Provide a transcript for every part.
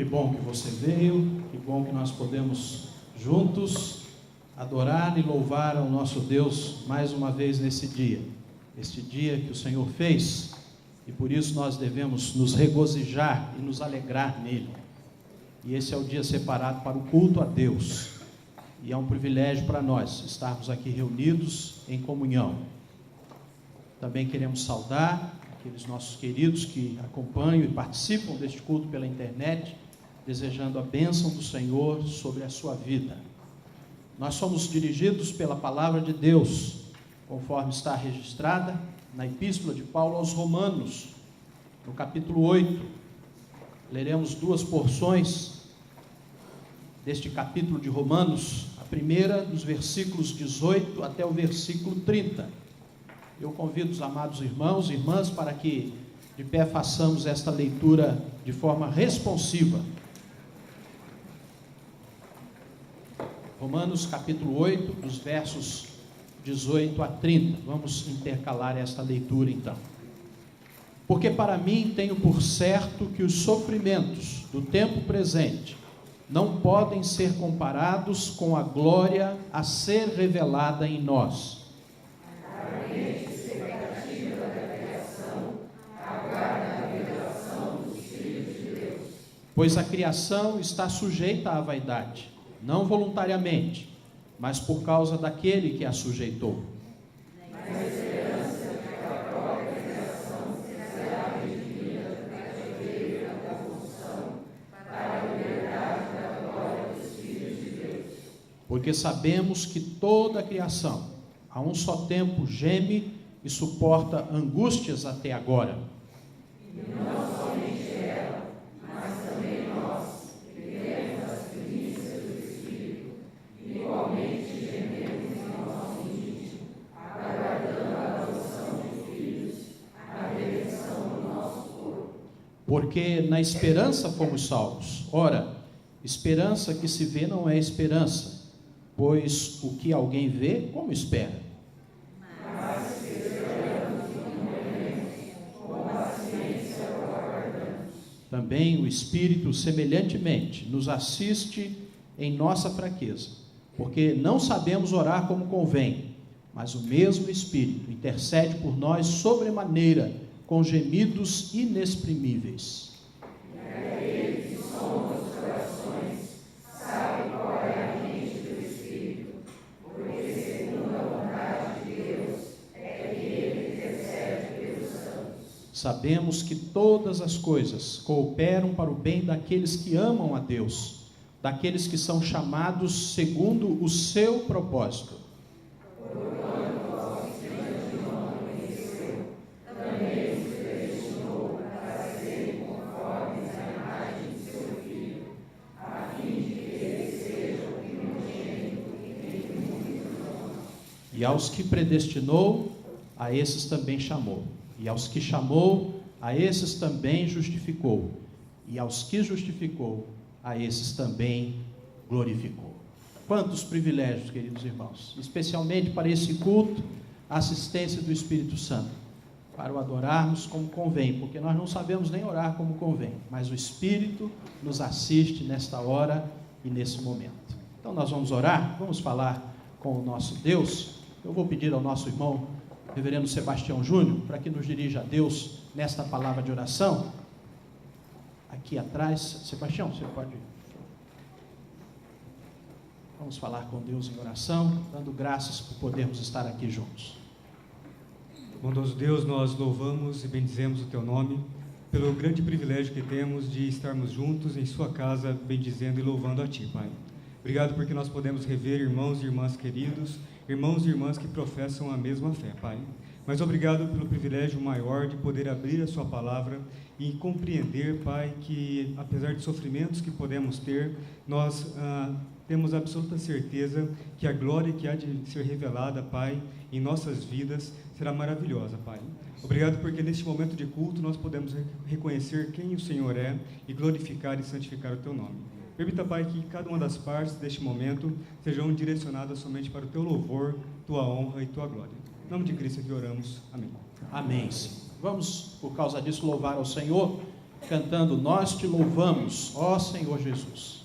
Que bom que você veio, que bom que nós podemos juntos adorar e louvar ao nosso Deus mais uma vez nesse dia. Este dia que o Senhor fez, e por isso nós devemos nos regozijar e nos alegrar nele. E esse é o dia separado para o culto a Deus. E é um privilégio para nós estarmos aqui reunidos em comunhão. Também queremos saudar aqueles nossos queridos que acompanham e participam deste culto pela internet, desejando a bênção do Senhor sobre a sua vida. Nós somos dirigidos pela palavra de Deus, conforme está registrada na Epístola de Paulo aos Romanos, no capítulo 8. Leremos duas porções deste capítulo de Romanos, a primeira dos versículos 18 até o versículo 30. Eu convido os amados irmãos e irmãs para que de pé façamos esta leitura de forma responsiva. Romanos capítulo 8, dos versos 18 a 30. Vamos intercalar esta leitura então. Porque para mim tenho por certo que os sofrimentos do tempo presente não podem ser comparados com a glória a ser revelada em nós. Pois a criação está sujeita à vaidade, não voluntariamente, mas por causa daquele que a sujeitou. Na esperança de que a própria criação será redimida da cativeiro da corrupção, para a liberdade da glória dos filhos de Deus. Porque sabemos que toda a criação, a um só tempo, geme e suporta angústias até agora. E não somente ela, mas também nós, que temos as primícias do Espírito, igualmente gememos em nosso íntimo, aguardando a adoção de filhos, a redenção do nosso corpo. Porque na esperança fomos salvos. Ora, esperança que se vê não é esperança, pois o que alguém vê, como espera? Também o Espírito, semelhantemente, nos assiste em nossa fraqueza, porque não sabemos orar como convém, mas o mesmo Espírito intercede por nós sobremaneira, com gemidos inexprimíveis. E aquele que sonda os corações sabe qual é a mente do Espírito, porque segundo a vontade de Deus é que ele intercede pelos santos. Sabemos que todas as coisas cooperam para o bem daqueles que amam a Deus, daqueles que são chamados segundo o seu propósito. Porquanto aos que antemão conheceu, também os predestinou para serem conformes à imagem de seu Filho, a fim de que ele seja o primogênito entre muitos irmãos. E aos que predestinou, a esses também chamou. E aos que chamou, a esses também justificou. E aos que justificou, a esses também glorificou. Quantos privilégios, queridos irmãos, especialmente para esse culto, a assistência do Espírito Santo, para o adorarmos como convém, porque nós não sabemos nem orar como convém, mas o Espírito nos assiste nesta hora e nesse momento. Então nós vamos orar, vamos falar com o nosso Deus. Eu vou pedir ao nosso irmão Reverendo Sebastião Júnior, para que nos dirija a Deus nesta palavra de oração. Aqui atrás, Sebastião, você pode. Vamos falar com Deus em oração, dando graças por podermos estar aqui juntos. Bondoso Deus, nós louvamos e bendizemos o Teu nome, pelo grande privilégio que temos de estarmos juntos em Sua casa, bendizendo e louvando a Ti, Pai. Obrigado porque nós podemos rever irmãos e irmãs queridos, irmãos e irmãs que professam a mesma fé, Pai. Mas obrigado pelo privilégio maior de poder abrir a Sua palavra e compreender, Pai, que apesar de sofrimentos que podemos ter, nós temos absoluta certeza que a glória que há de ser revelada, Pai, em nossas vidas será maravilhosa, Pai. Obrigado porque neste momento de culto nós podemos reconhecer quem o Senhor é e glorificar e santificar o Teu nome. Permita, Pai, que cada uma das partes deste momento sejam direcionadas somente para o Teu louvor, Tua honra e Tua glória. Em nome de Cristo que oramos. Amém. Amém. Vamos, por causa disso, louvar ao Senhor cantando Nós Te Louvamos, ó Senhor Jesus.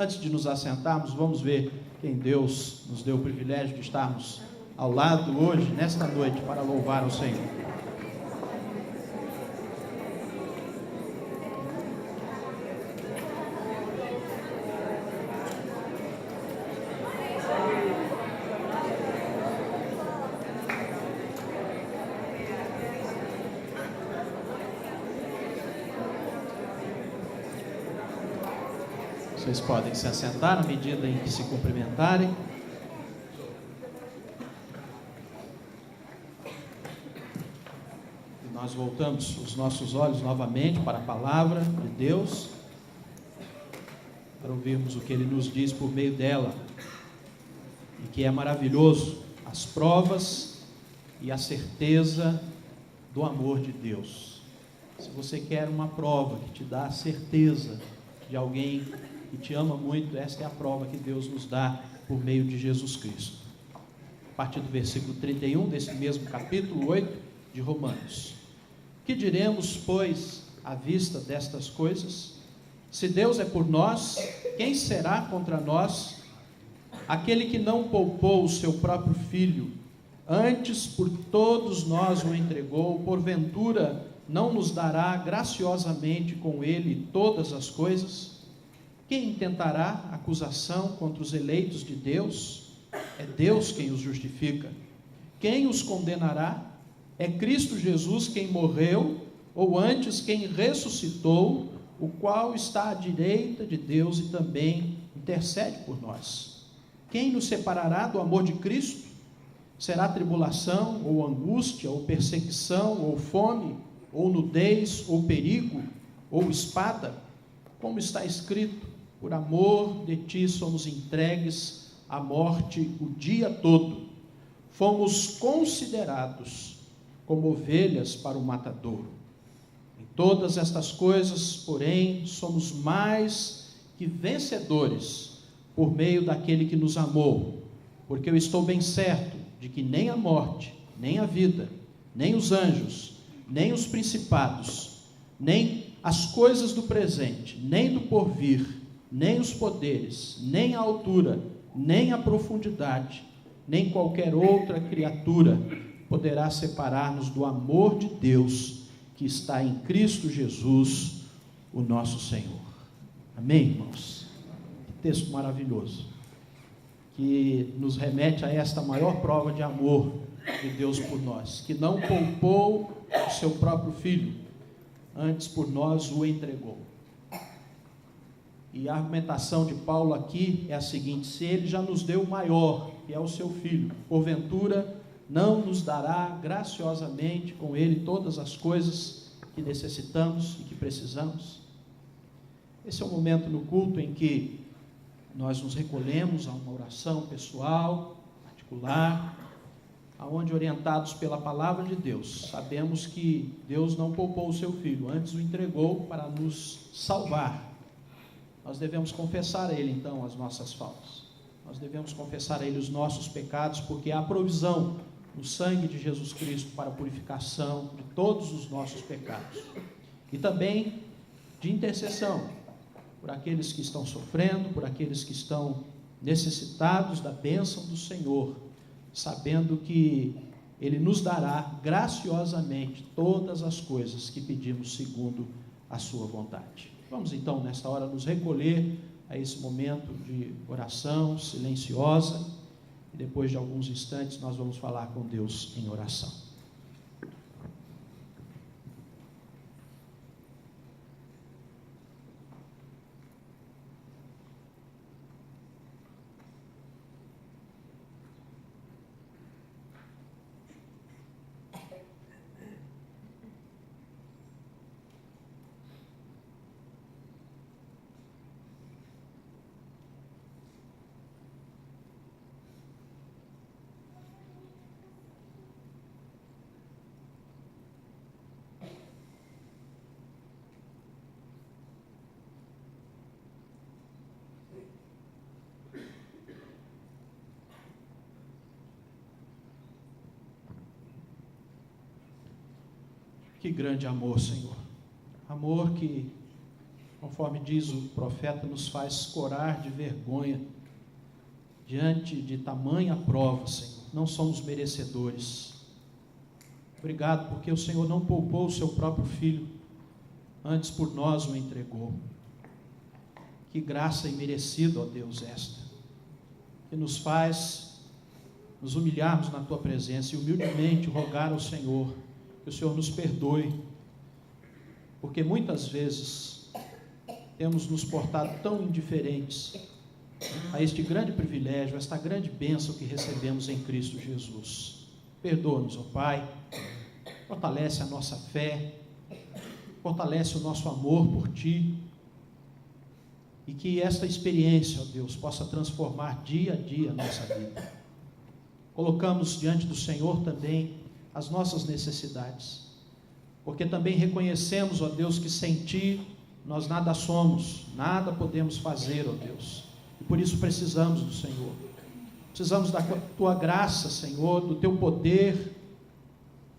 Antes de nos assentarmos, vamos ver quem Deus nos deu o privilégio de estarmos ao lado hoje, nesta noite, para louvar o Senhor. Vocês podem se assentar à medida em que se cumprimentarem. E nós voltamos os nossos olhos novamente para a palavra de Deus, para ouvirmos o que Ele nos diz por meio dela, e que é maravilhoso, as provas e a certeza do amor de Deus. Se você quer uma prova que te dá a certeza de alguém que te ama muito, esta é a prova que Deus nos dá por meio de Jesus Cristo. A partir do versículo 31 desse mesmo capítulo 8 de Romanos. Que diremos, pois, à vista destas coisas? Se Deus é por nós, quem será contra nós? Aquele que não poupou o seu próprio filho, antes por todos nós o entregou, porventura não nos dará graciosamente com ele todas as coisas? Quem intentará acusação contra os eleitos de Deus? É Deus quem os justifica. Quem os condenará? É Cristo Jesus quem morreu, ou antes quem ressuscitou, o qual está à direita de Deus e também intercede por nós. Quem nos separará do amor de Cristo? Será tribulação, ou angústia, ou perseguição, ou fome, ou nudez, ou perigo, ou espada? Como está escrito: por amor de ti somos entregues à morte o dia todo. Fomos considerados como ovelhas para o matadouro. Em todas estas coisas, porém, somos mais que vencedores por meio daquele que nos amou. porque eu estou bem certo de que nem a morte, nem a vida, nem os anjos, nem os principados, nem as coisas do presente, nem do porvir, nem os poderes, nem a altura, nem a profundidade, nem qualquer outra criatura poderá separar-nos do amor de Deus que está em Cristo Jesus, o nosso Senhor. Amém, irmãos? Que texto maravilhoso, que nos remete a esta maior prova de amor de Deus por nós, que não poupou o seu próprio Filho, antes por nós o entregou. E a argumentação de Paulo aqui é a seguinte: se ele já nos deu o maior, que é o seu Filho, porventura não nos dará graciosamente com ele todas as coisas que necessitamos e que precisamos? Esse é o momento no culto em que nós nos recolhemos a uma oração pessoal, particular, aonde, orientados pela palavra de Deus, sabemos que Deus não poupou o seu Filho, antes o entregou para nos salvar. Nós devemos confessar a Ele, então, as nossas faltas. Nós devemos confessar a Ele os nossos pecados, porque há provisão no sangue de Jesus Cristo para a purificação de todos os nossos pecados. E também de intercessão por aqueles que estão sofrendo, por aqueles que estão necessitados da bênção do Senhor, sabendo que Ele nos dará graciosamente todas as coisas que pedimos segundo a sua vontade. Vamos então, nesta hora, nos recolher a esse momento de oração silenciosa, e depois de alguns instantes nós vamos falar com Deus em oração. Que grande amor, Senhor. Amor que, conforme diz o profeta, nos faz corar de vergonha diante de tamanha prova, Senhor. Não somos merecedores. Obrigado, porque o Senhor não poupou o seu próprio Filho, antes por nós o entregou. Que graça imerecida, ó Deus, esta, que nos faz nos humilharmos na Tua presença e humildemente rogar ao Senhor que o Senhor nos perdoe, porque muitas vezes temos nos portado tão indiferentes a este grande privilégio, a esta grande bênção que recebemos em Cristo Jesus. Perdoa-nos, ó Pai, fortalece a nossa fé, fortalece o nosso amor por Ti, e que esta experiência, ó Deus, possa transformar dia a dia a nossa vida. Colocamos diante do Senhor também as nossas necessidades, porque também reconhecemos, ó Deus, que sem Ti nós nada somos, nada podemos fazer, ó Deus, e por isso precisamos do Senhor, precisamos da Tua graça, Senhor, do Teu poder,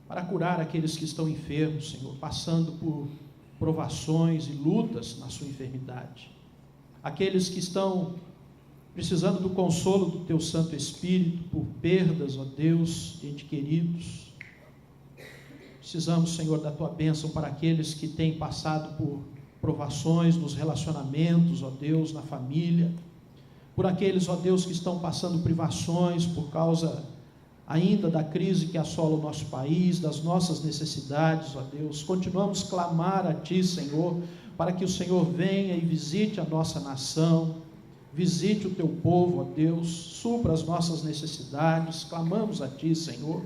para curar aqueles que estão enfermos, Senhor, passando por provações e lutas na sua enfermidade, aqueles que estão precisando do consolo do Teu Santo Espírito, por perdas, ó Deus, de entes queridos. Precisamos, Senhor, da Tua bênção para aqueles que têm passado por provações nos relacionamentos, ó Deus, na família, por aqueles, ó Deus, que estão passando privações por causa ainda da crise que assola o nosso país, das nossas necessidades, ó Deus. Continuamos a clamar a Ti, Senhor, para que o Senhor venha e visite a nossa nação, visite o Teu povo, ó Deus, supra as nossas necessidades. Clamamos a Ti, Senhor.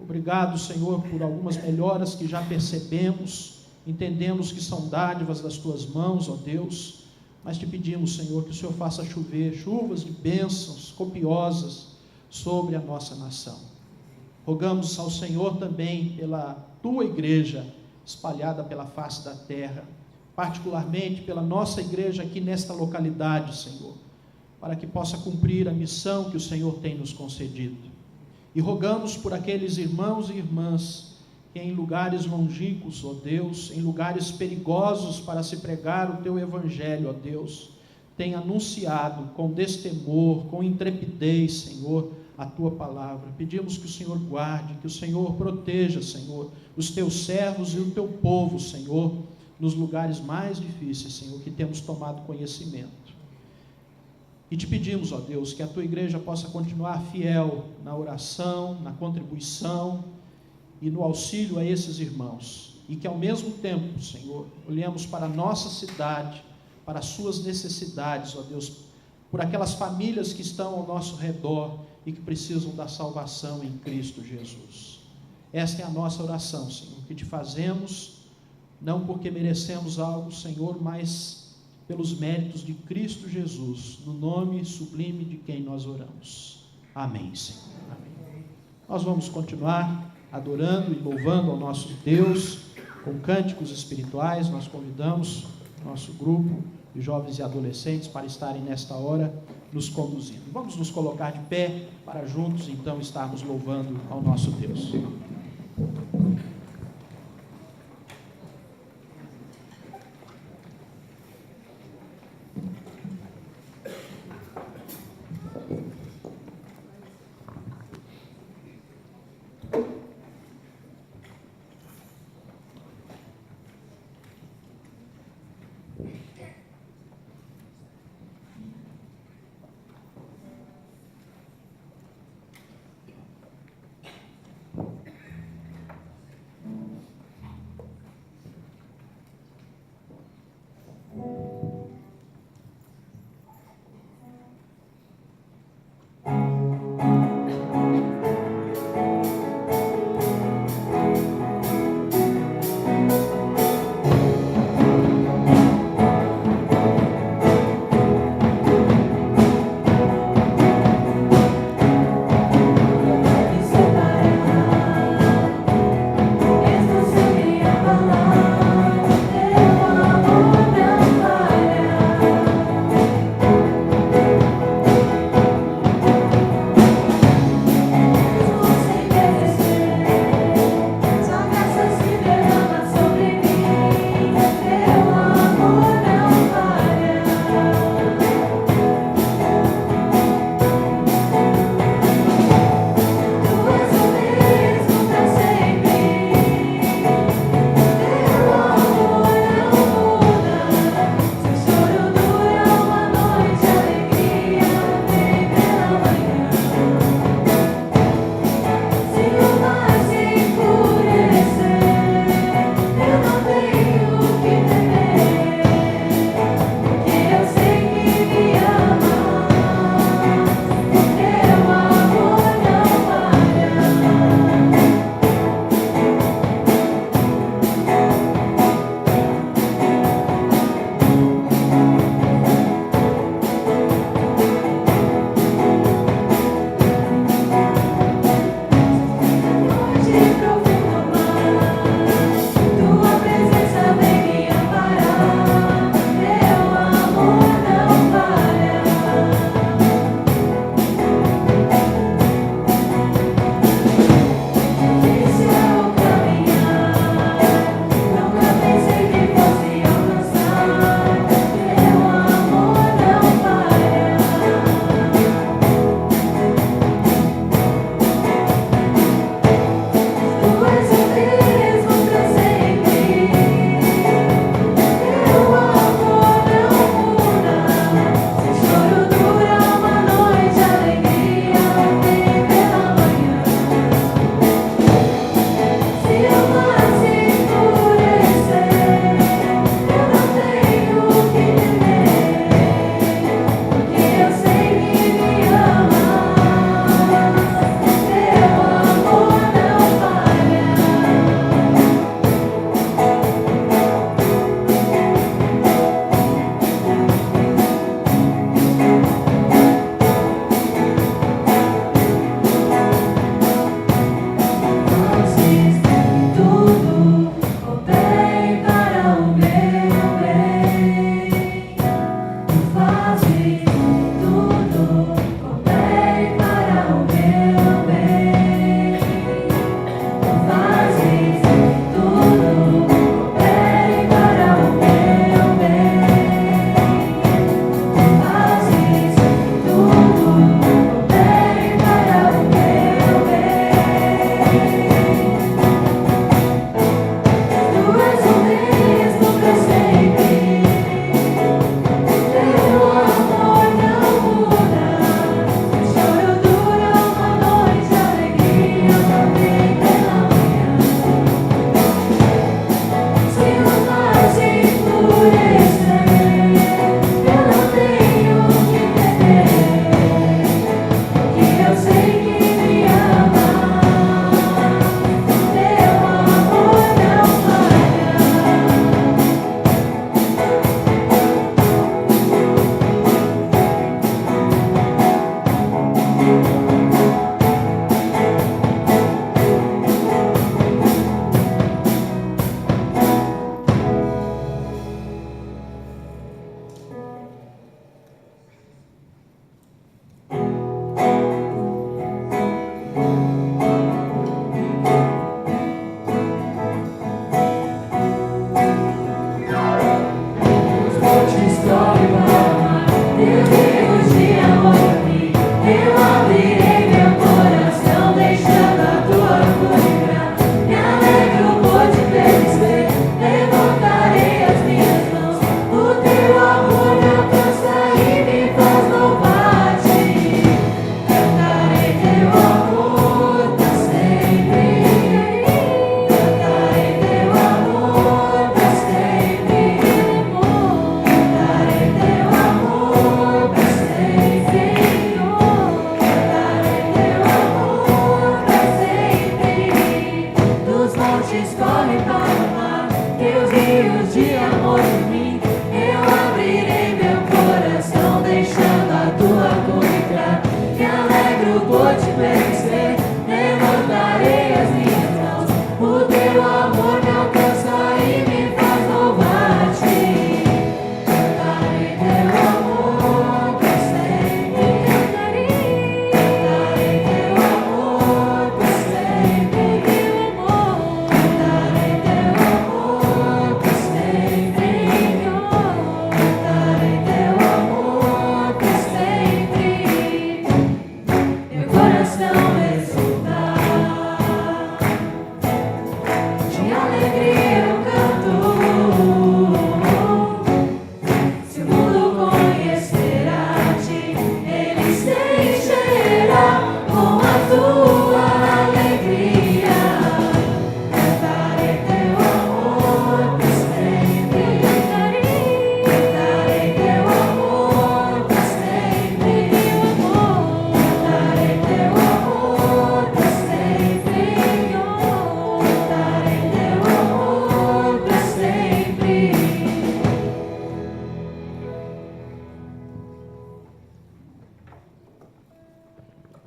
Obrigado, Senhor, por algumas melhoras que já percebemos, entendemos que são dádivas das Tuas mãos, ó Deus, mas Te pedimos, Senhor, que o Senhor faça chover chuvas de bênçãos copiosas sobre a nossa nação. Rogamos ao Senhor também pela Tua igreja espalhada pela face da terra, particularmente pela nossa igreja aqui nesta localidade, Senhor. para que possa cumprir a missão que o Senhor tem nos concedido. E rogamos por aqueles irmãos e irmãs que em lugares longínquos, ó Deus, em lugares perigosos para se pregar o Teu Evangelho, ó Deus, tem anunciado com destemor, com intrepidez, Senhor, a Tua palavra. Pedimos que o Senhor guarde, que o Senhor proteja, Senhor, os Teus servos e o Teu povo, Senhor, nos lugares mais difíceis, Senhor, que temos tomado conhecimento. E te pedimos, ó Deus, que a Tua igreja possa continuar fiel na oração, na contribuição e no auxílio a esses irmãos. E que ao mesmo tempo, Senhor, olhemos para a nossa cidade, para as suas necessidades, ó Deus, por aquelas famílias que estão ao nosso redor e que precisam da salvação em Cristo Jesus. Esta é a nossa oração, Senhor, que te fazemos, não porque merecemos algo, Senhor, mas pelos méritos de Cristo Jesus, no nome sublime de quem nós oramos. Amém, Senhor. Amém. Nós vamos continuar adorando e louvando ao nosso Deus com cânticos espirituais. Nós convidamos nosso grupo de jovens e adolescentes para estarem nesta hora nos conduzindo. Vamos nos colocar de pé para juntos então estarmos louvando ao nosso Deus.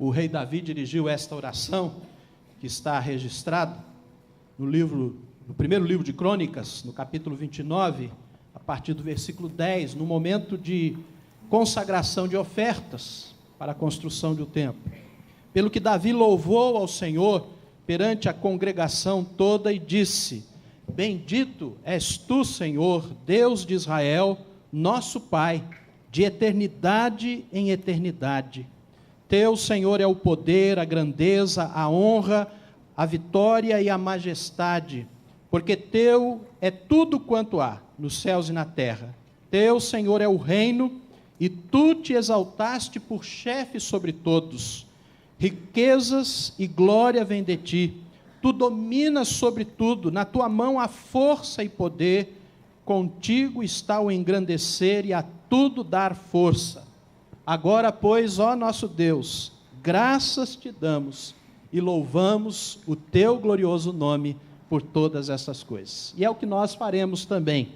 o rei Davi dirigiu esta oração, que está registrado no primeiro livro de Crônicas, no capítulo 29, a partir do versículo 10, no momento de consagração de ofertas para a construção do templo. Pelo que Davi louvou ao Senhor perante a congregação toda e disse: Bendito és tu, Senhor, Deus de Israel, nosso Pai, de eternidade em eternidade. Teu, Senhor, é o poder, a grandeza, a honra, a vitória e a majestade, porque teu é tudo quanto há nos céus e na terra. Teu, Senhor, é o reino, e tu te exaltaste por chefe sobre todos. Riquezas e glória vêm de ti. Tu dominas sobre tudo, na tua mão há força e poder, contigo está o engrandecer e a tudo dar força. Agora, pois, ó nosso Deus, graças te damos e louvamos o teu glorioso nome por todas essas coisas. E é o que nós faremos também.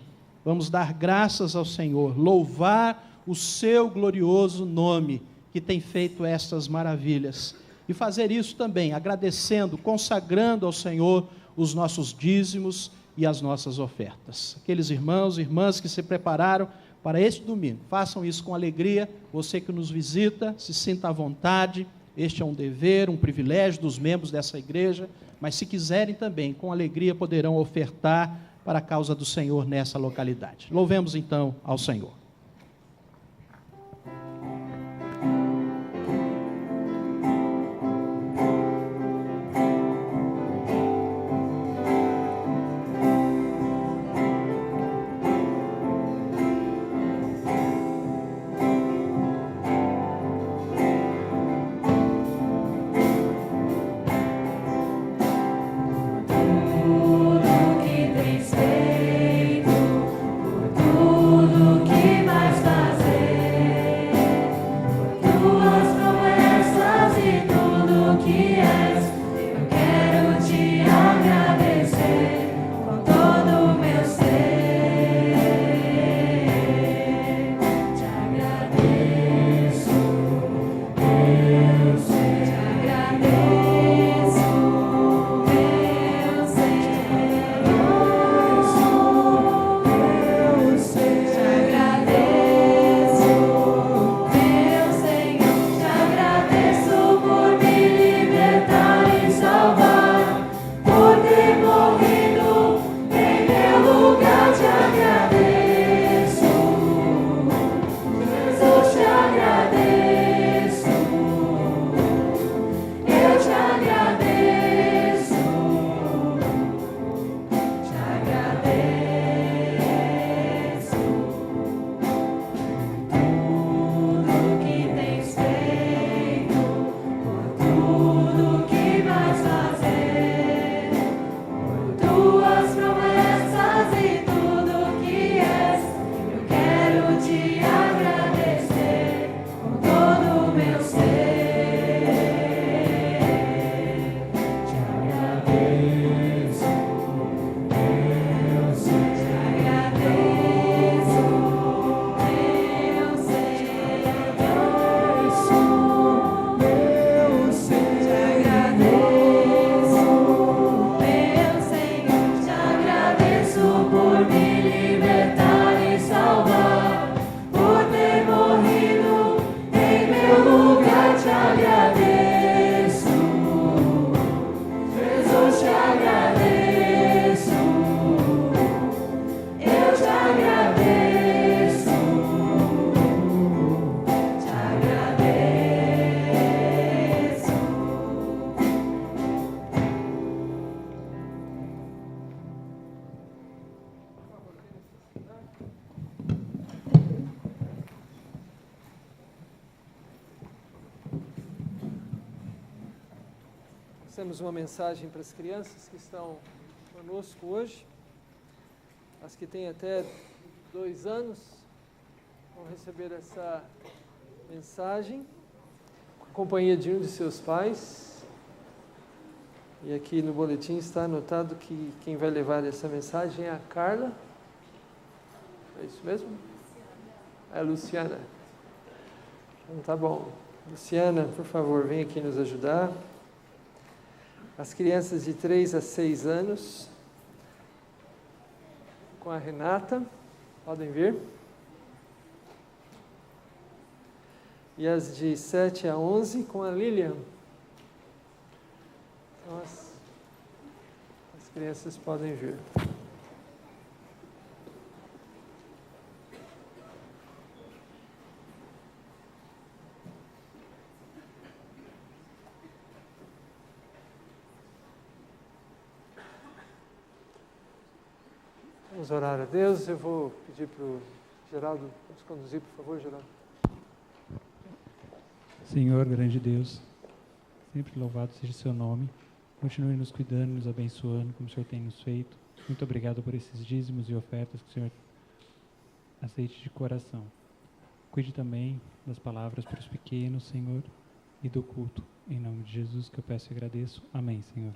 Vamos dar graças ao Senhor, louvar o seu glorioso nome, que tem feito estas maravilhas. E fazer isso também, agradecendo, consagrando ao Senhor os nossos dízimos e as nossas ofertas. Aqueles irmãos e irmãs que se prepararam para este domingo, façam isso com alegria. Você que nos visita, se sinta à vontade. Este é um dever, um privilégio dos membros dessa igreja, mas se quiserem também, com alegria, poderão ofertar para a causa do Senhor nessa localidade. Louvemos então ao Senhor. Temos uma mensagem para as crianças que estão conosco hoje. As que têm até 2 anos vão receber essa mensagem com a companhia de um de seus pais. E aqui no boletim está anotado que quem vai levar essa mensagem é a Carla. É isso mesmo? É a Luciana. Então tá bom. Luciana, por favor, vem aqui nos ajudar. As crianças de 3 a 6 anos, com a Renata, podem vir. E as de 7 a 11, com a Lilian. Então, as crianças podem vir. Vamos orar a Deus. Eu vou pedir para o Geraldo nos conduzir, por favor, Geraldo. Senhor, grande Deus, sempre louvado seja o seu nome. Continue nos cuidando, nos abençoando, como o Senhor tem nos feito. Muito obrigado por esses dízimos e ofertas que o Senhor aceite de coração. Cuide também das palavras para os pequenos, Senhor, e do culto. Em nome de Jesus que eu peço e agradeço. Amém, Senhor.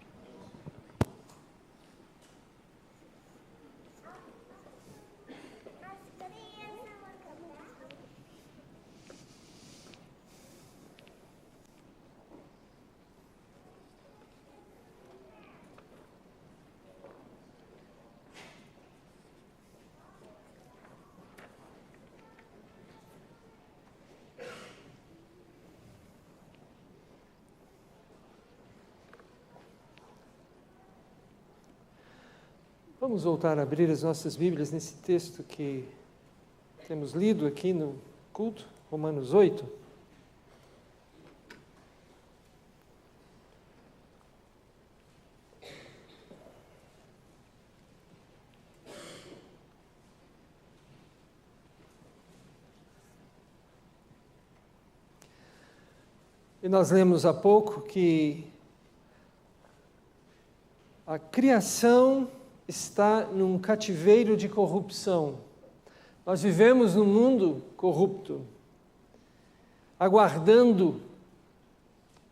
Vamos voltar a abrir as nossas Bíblias nesse texto que temos lido aqui no culto, Romanos 8. E nós lemos há pouco que a criação está num cativeiro de corrupção. Nós vivemos num mundo corrupto, aguardando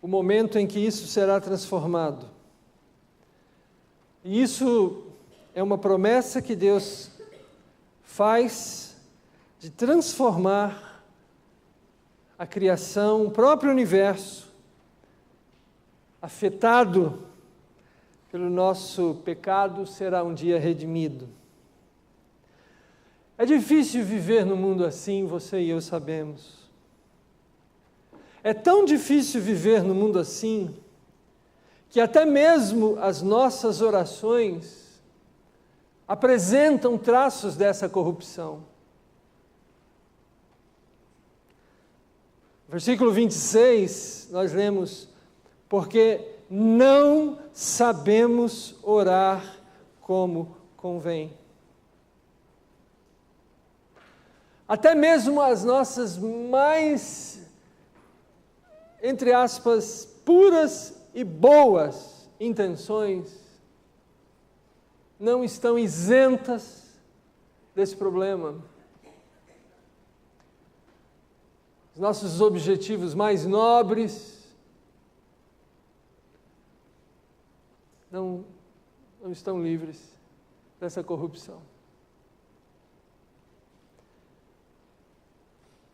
o momento em que isso será transformado. E isso é uma promessa que Deus faz de transformar a criação, o próprio universo, afetado pelo nosso pecado, será um dia redimido. É difícil viver no mundo assim, você e eu sabemos. É tão difícil viver no mundo assim, que até mesmo as nossas orações apresentam traços dessa corrupção. Versículo 26, nós lemos: porque não sabemos orar como convém. Até mesmo as nossas mais, entre aspas, puras e boas intenções não estão isentas desse problema. Os nossos objetivos mais nobres não estão livres dessa corrupção.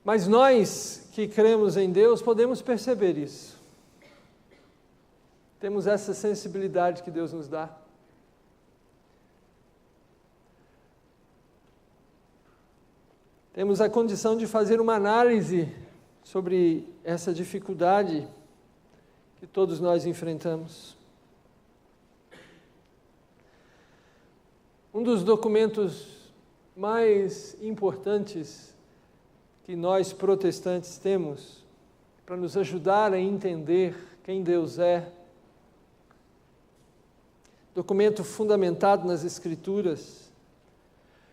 Mas nós que cremos em Deus podemos perceber isso. Temos essa sensibilidade que Deus nos dá. Temos a condição de fazer uma análise sobre essa dificuldade que todos nós enfrentamos. Um dos documentos mais importantes que nós protestantes temos para nos ajudar a entender quem Deus é, documento fundamentado nas Escrituras,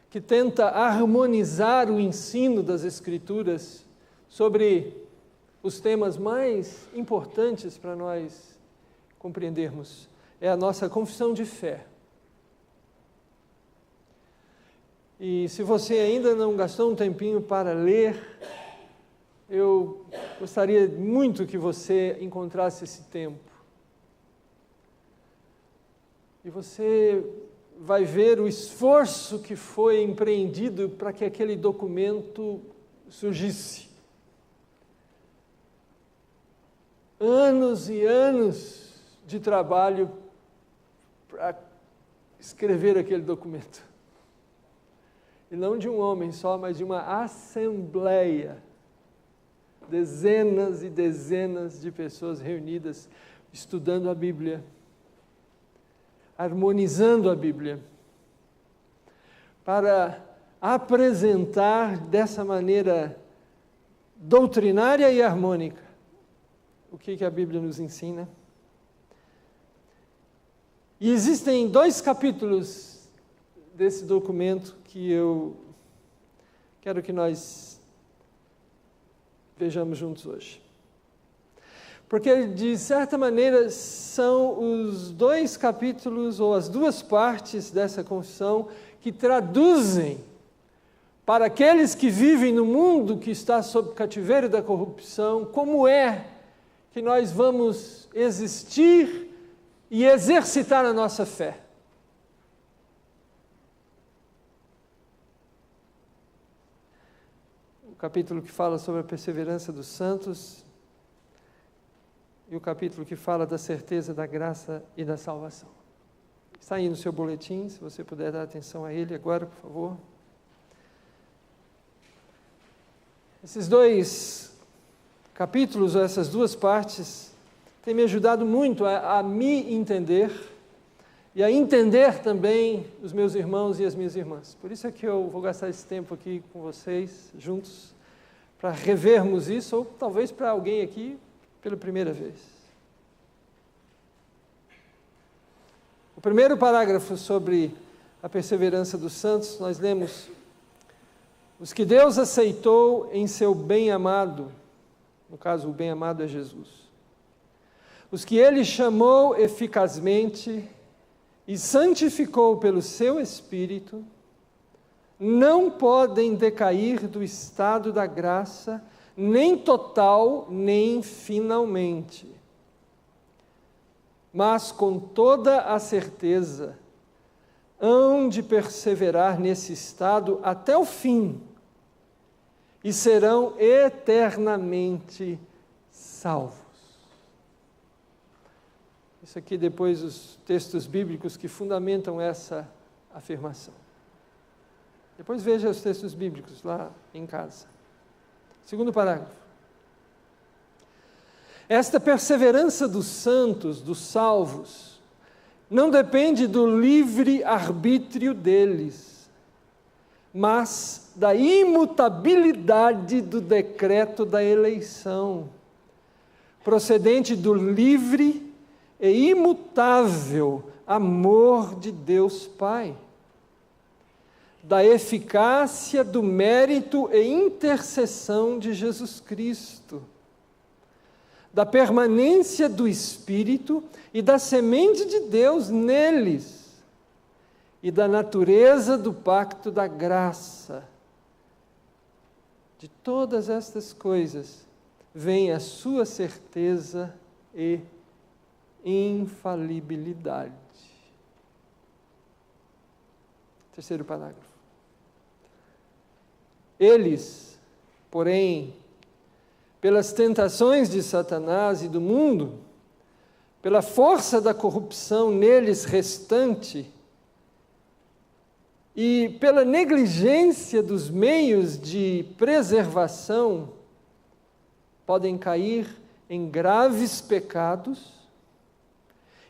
que tenta harmonizar o ensino das Escrituras sobre os temas mais importantes para nós compreendermos, é a nossa confissão de fé. E se você ainda não gastou um tempinho para ler, eu gostaria muito que você encontrasse esse tempo. E você vai ver o esforço que foi empreendido para que aquele documento surgisse. anos e anos de trabalho para escrever aquele documento. E não de um homem só, mas de uma assembleia. Dezenas e dezenas de pessoas reunidas, estudando a Bíblia, harmonizando a Bíblia, para apresentar dessa maneira doutrinária e harmônica o que a Bíblia nos ensina. E existem 2 capítulos desse documento que eu quero que nós vejamos juntos hoje. Porque, de certa maneira, são os 2 capítulos, ou as 2 partes dessa confissão, que traduzem para aqueles que vivem no mundo que está sob cativeiro da corrupção, como é que nós vamos existir e exercitar a nossa fé. O capítulo que fala sobre a perseverança dos santos e o capítulo que fala da certeza da graça e da salvação. Está aí no seu boletim, se você puder dar atenção a ele agora, por favor. Esses 2 capítulos, ou essas 2 partes, têm me ajudado muito a me entender e a entender também os meus irmãos e as minhas irmãs. Por isso é que eu vou gastar esse tempo aqui com vocês, juntos, para revermos isso, ou talvez para alguém aqui pela primeira vez. O primeiro parágrafo sobre a perseverança dos santos, nós lemos: os que Deus aceitou em seu bem-amado, no caso o bem-amado é Jesus, os que Ele chamou eficazmente e santificou pelo seu Espírito, não podem decair do estado da graça, nem total, nem finalmente. Mas com toda a certeza, hão de perseverar nesse estado até o fim, e serão eternamente salvos. Isso aqui depois os textos bíblicos que fundamentam essa afirmação. Depois veja os textos bíblicos lá em casa. Segundo parágrafo. Esta perseverança dos santos, dos salvos, não depende do livre arbítrio deles, mas da imutabilidade do decreto da eleição, procedente do livre e imutável amor de Deus Pai, da eficácia do mérito e intercessão de Jesus Cristo, da permanência do Espírito e da semente de Deus neles, e da natureza do pacto da graça. De todas estas coisas vem a sua certeza e infalibilidade. Terceiro parágrafo. Eles, porém, pelas tentações de Satanás e do mundo, pela força da corrupção neles restante, e pela negligência dos meios de preservação, podem cair em graves pecados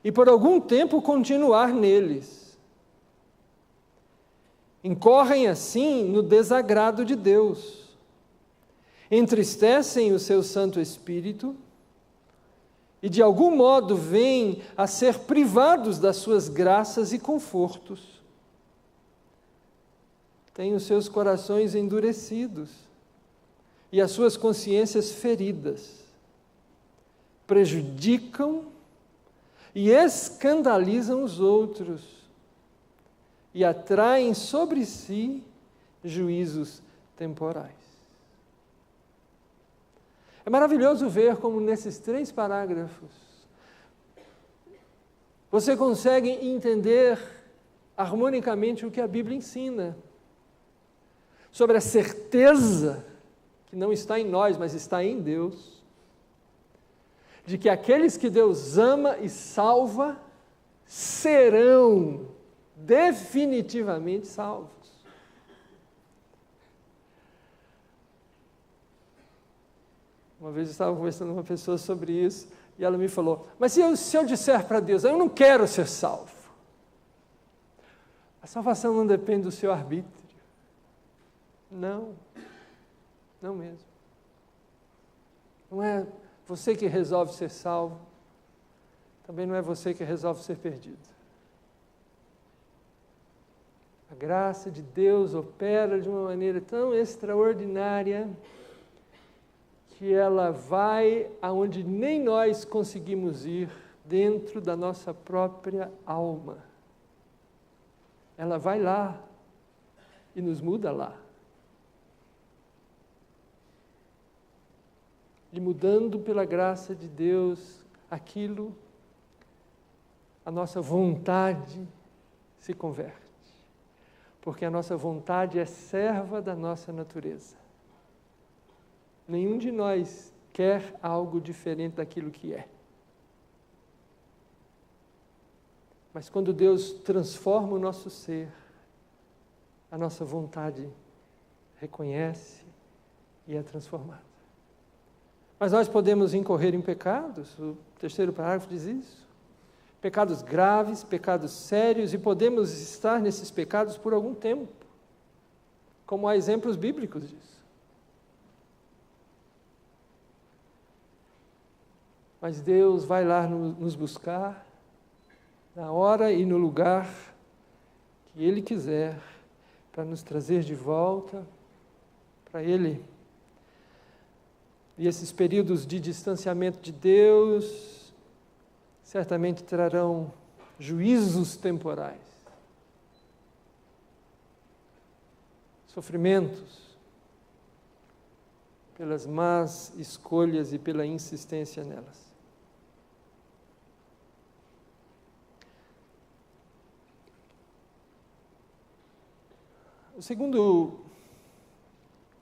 e por algum tempo continuar neles. Incorrem assim no desagrado de Deus, entristecem o seu Santo Espírito e de algum modo vêm a ser privados das suas graças e confortos. Têm os seus corações endurecidos e as suas consciências feridas, prejudicam e escandalizam os outros e atraem sobre si juízos temporais. É maravilhoso ver como nesses 3 parágrafos você consegue entender harmonicamente o que a Bíblia ensina sobre a certeza que não está em nós, mas está em Deus, de que aqueles que Deus ama e salva serão definitivamente salvos. Uma vez eu estava conversando com uma pessoa sobre isso, e ela me falou, mas se eu disser para Deus, eu não quero ser salvo. A salvação não depende do seu arbítrio. Não mesmo. Não é você que resolve ser salvo, também não é você que resolve ser perdido. A graça de Deus opera de uma maneira tão extraordinária que ela vai aonde nem nós conseguimos ir, dentro da nossa própria alma. Ela vai lá e nos muda lá. E mudando pela graça de Deus, aquilo, a nossa vontade se converte. Porque a nossa vontade é serva da nossa natureza. Nenhum de nós quer algo diferente daquilo que é. Mas quando Deus transforma o nosso ser, a nossa vontade reconhece e é transformada. Mas nós podemos incorrer em pecados, o terceiro parágrafo diz isso. Pecados graves, pecados sérios, e podemos estar nesses pecados por algum tempo, como há exemplos bíblicos disso. Mas Deus vai lá nos buscar, na hora e no lugar que Ele quiser, para nos trazer de volta para Ele. E esses períodos de distanciamento de Deus certamente trarão juízos temporais, sofrimentos pelas más escolhas e pela insistência nelas. O segundo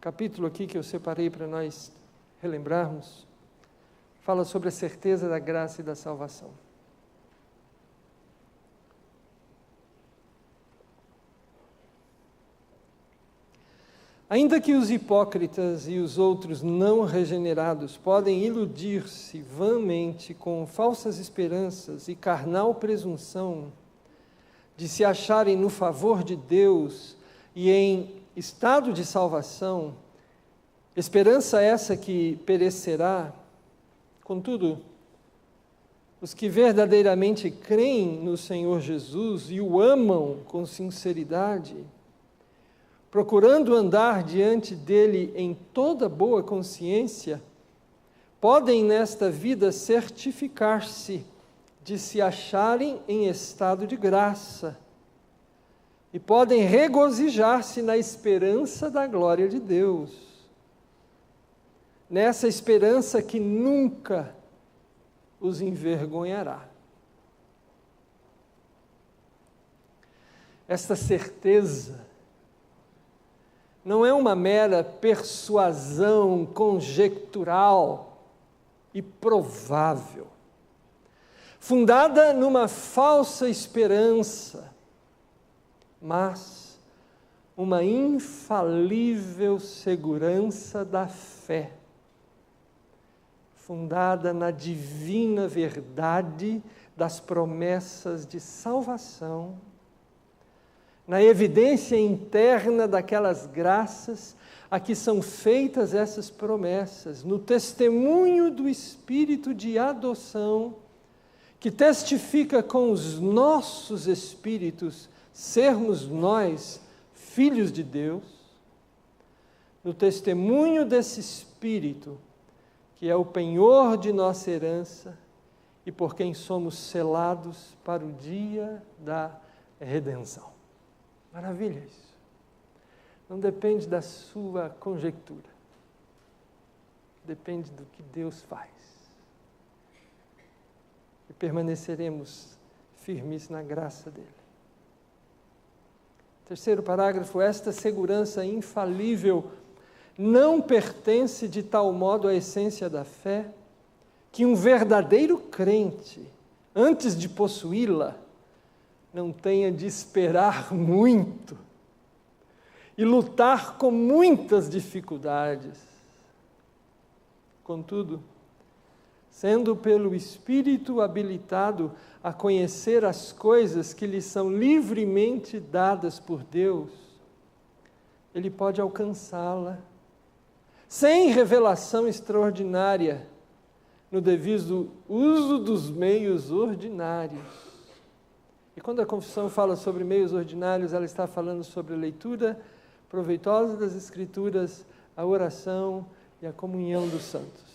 capítulo aqui que eu separei para nós relembrarmos, fala sobre a certeza da graça e da salvação. Ainda que os hipócritas e os outros não regenerados podem iludir-se vãmente com falsas esperanças e carnal presunção de se acharem no favor de Deus e em estado de salvação, esperança essa que perecerá, contudo, os que verdadeiramente creem no Senhor Jesus e o amam com sinceridade, procurando andar diante dele em toda boa consciência, podem nesta vida certificar-se de se acharem em estado de graça e podem regozijar-se na esperança da glória de Deus. Nessa esperança que nunca os envergonhará. Esta certeza não é uma mera persuasão conjectural e provável, fundada numa falsa esperança, mas uma infalível segurança da fé, fundada na divina verdade das promessas de salvação, na evidência interna daquelas graças a que são feitas essas promessas, no testemunho do Espírito de adoção, que testifica com os nossos espíritos sermos nós filhos de Deus, no testemunho desse Espírito, que é o penhor de nossa herança e por quem somos selados para o dia da redenção. Maravilha isso. Não depende da sua conjectura. Depende do que Deus faz. E permaneceremos firmes na graça dele. Terceiro parágrafo, esta segurança infalível não pertence de tal modo à essência da fé, que um verdadeiro crente, antes de possuí-la, não tenha de esperar muito e lutar com muitas dificuldades. Contudo, sendo pelo Espírito habilitado a conhecer as coisas que lhe são livremente dadas por Deus, ele pode alcançá-la, sem revelação extraordinária, no devido uso dos meios ordinários. E quando a confissão fala sobre meios ordinários, ela está falando sobre a leitura proveitosa das Escrituras, a oração e a comunhão dos santos,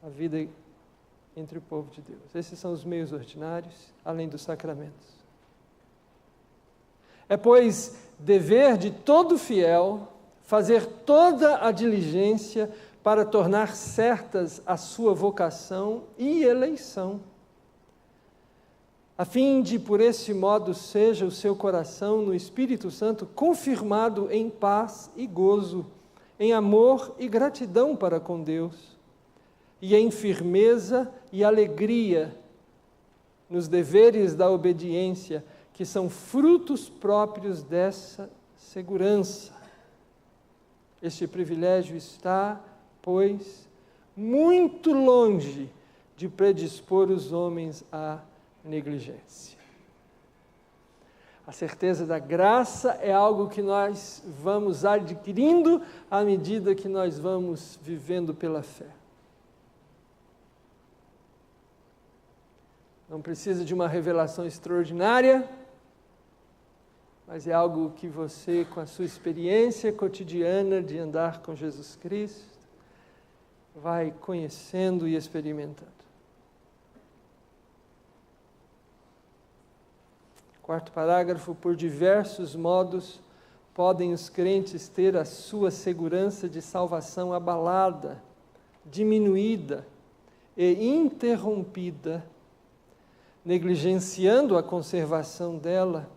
a vida entre o povo de Deus. Esses são os meios ordinários, além dos sacramentos. É, pois, dever de todo fiel fazer toda a diligência para tornar certas a sua vocação e eleição, a fim de, por esse modo, seja o seu coração no Espírito Santo confirmado em paz e gozo, em amor e gratidão para com Deus, e em firmeza e alegria nos deveres da obediência, que são frutos próprios dessa segurança. Este privilégio está, pois, muito longe de predispor os homens à negligência. A certeza da graça é algo que nós vamos adquirindo à medida que nós vamos vivendo pela fé. Não precisa de uma revelação extraordinária, mas é algo que você, com a sua experiência cotidiana de andar com Jesus Cristo, vai conhecendo e experimentando. Quarto parágrafo: por diversos modos podem os crentes ter a sua segurança de salvação abalada, diminuída e interrompida, negligenciando a conservação dela,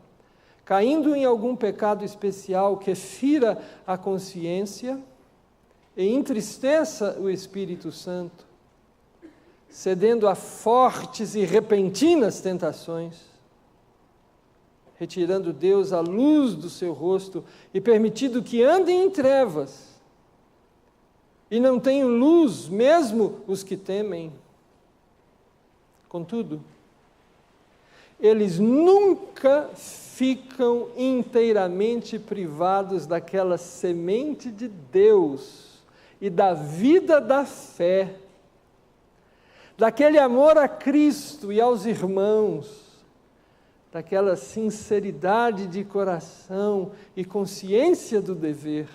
caindo em algum pecado especial que fira a consciência e entristeça o Espírito Santo, cedendo a fortes e repentinas tentações, retirando Deus a luz do seu rosto e permitindo que andem em trevas, e não tenham luz mesmo os que temem. Contudo, eles nunca ficam inteiramente privados daquela semente de Deus e da vida da fé, daquele amor a Cristo e aos irmãos, daquela sinceridade de coração e consciência do dever.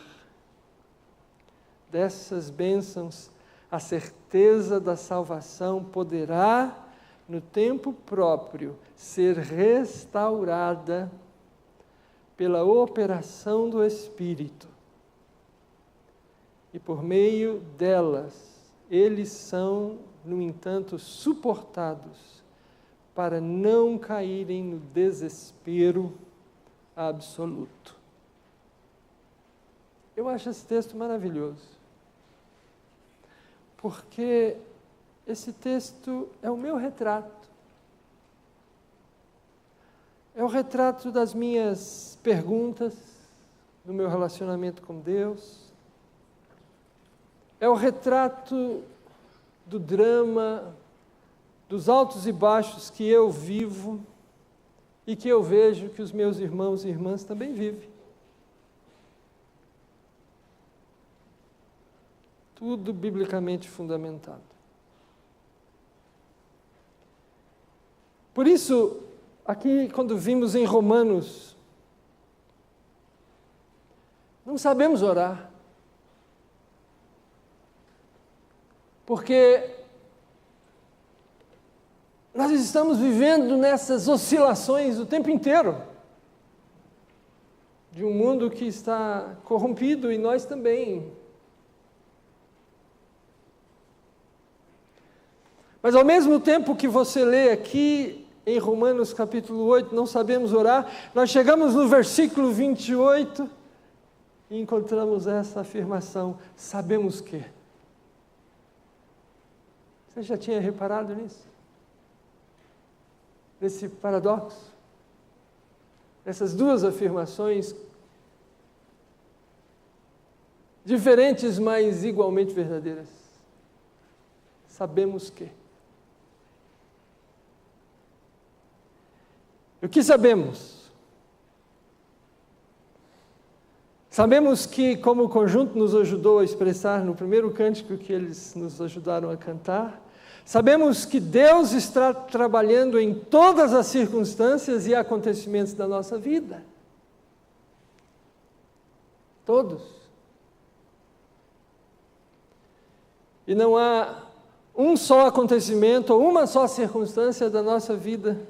Dessas bênçãos, a certeza da salvação poderá, no tempo próprio, ser restaurada pela operação do Espírito. E por meio delas, eles são, no entanto, suportados para não caírem no desespero absoluto. Eu acho esse texto maravilhoso, porque esse texto é o meu retrato. É o retrato das minhas perguntas, do meu relacionamento com Deus. É o retrato do drama, dos altos e baixos que eu vivo e que eu vejo que os meus irmãos e irmãs também vivem. Tudo biblicamente fundamentado. Por isso, aqui quando vimos em Romanos, não sabemos orar, porque nós estamos vivendo nessas oscilações o tempo inteiro, de um mundo que está corrompido, e nós também. Mas ao mesmo tempo que você lê aqui em Romanos capítulo 8, não sabemos orar, nós chegamos no versículo 28 e encontramos essa afirmação: sabemos que. Você já tinha reparado nisso? Nesse paradoxo? Essas duas afirmações diferentes, mas igualmente verdadeiras. Sabemos que. E o que sabemos? Sabemos que, como o conjunto nos ajudou a expressar no primeiro cântico que eles nos ajudaram a cantar, sabemos que Deus está trabalhando em todas as circunstâncias e acontecimentos da nossa vida. Todos. E não há um só acontecimento ou uma só circunstância da nossa vida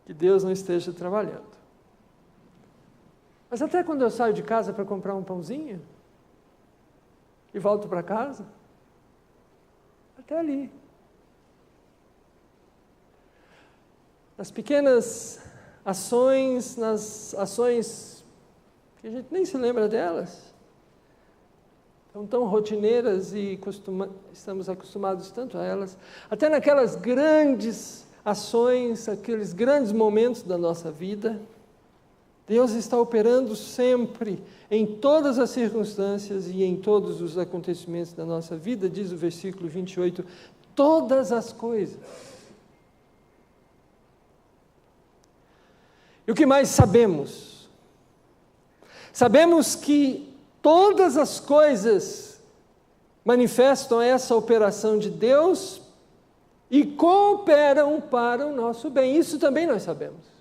que Deus não esteja trabalhando. Mas até quando eu saio de casa para comprar um pãozinho e volto para casa, até ali. Nas pequenas ações, nas ações que a gente nem se lembra delas, são tão rotineiras e estamos acostumados tanto a elas, até naquelas grandes ações, aqueles grandes momentos da nossa vida, Deus está operando sempre, em todas as circunstâncias e em todos os acontecimentos da nossa vida, diz o versículo 28, todas as coisas. E o que mais sabemos? Sabemos que todas as coisas manifestam essa operação de Deus e cooperam para o nosso bem. Isso também nós sabemos.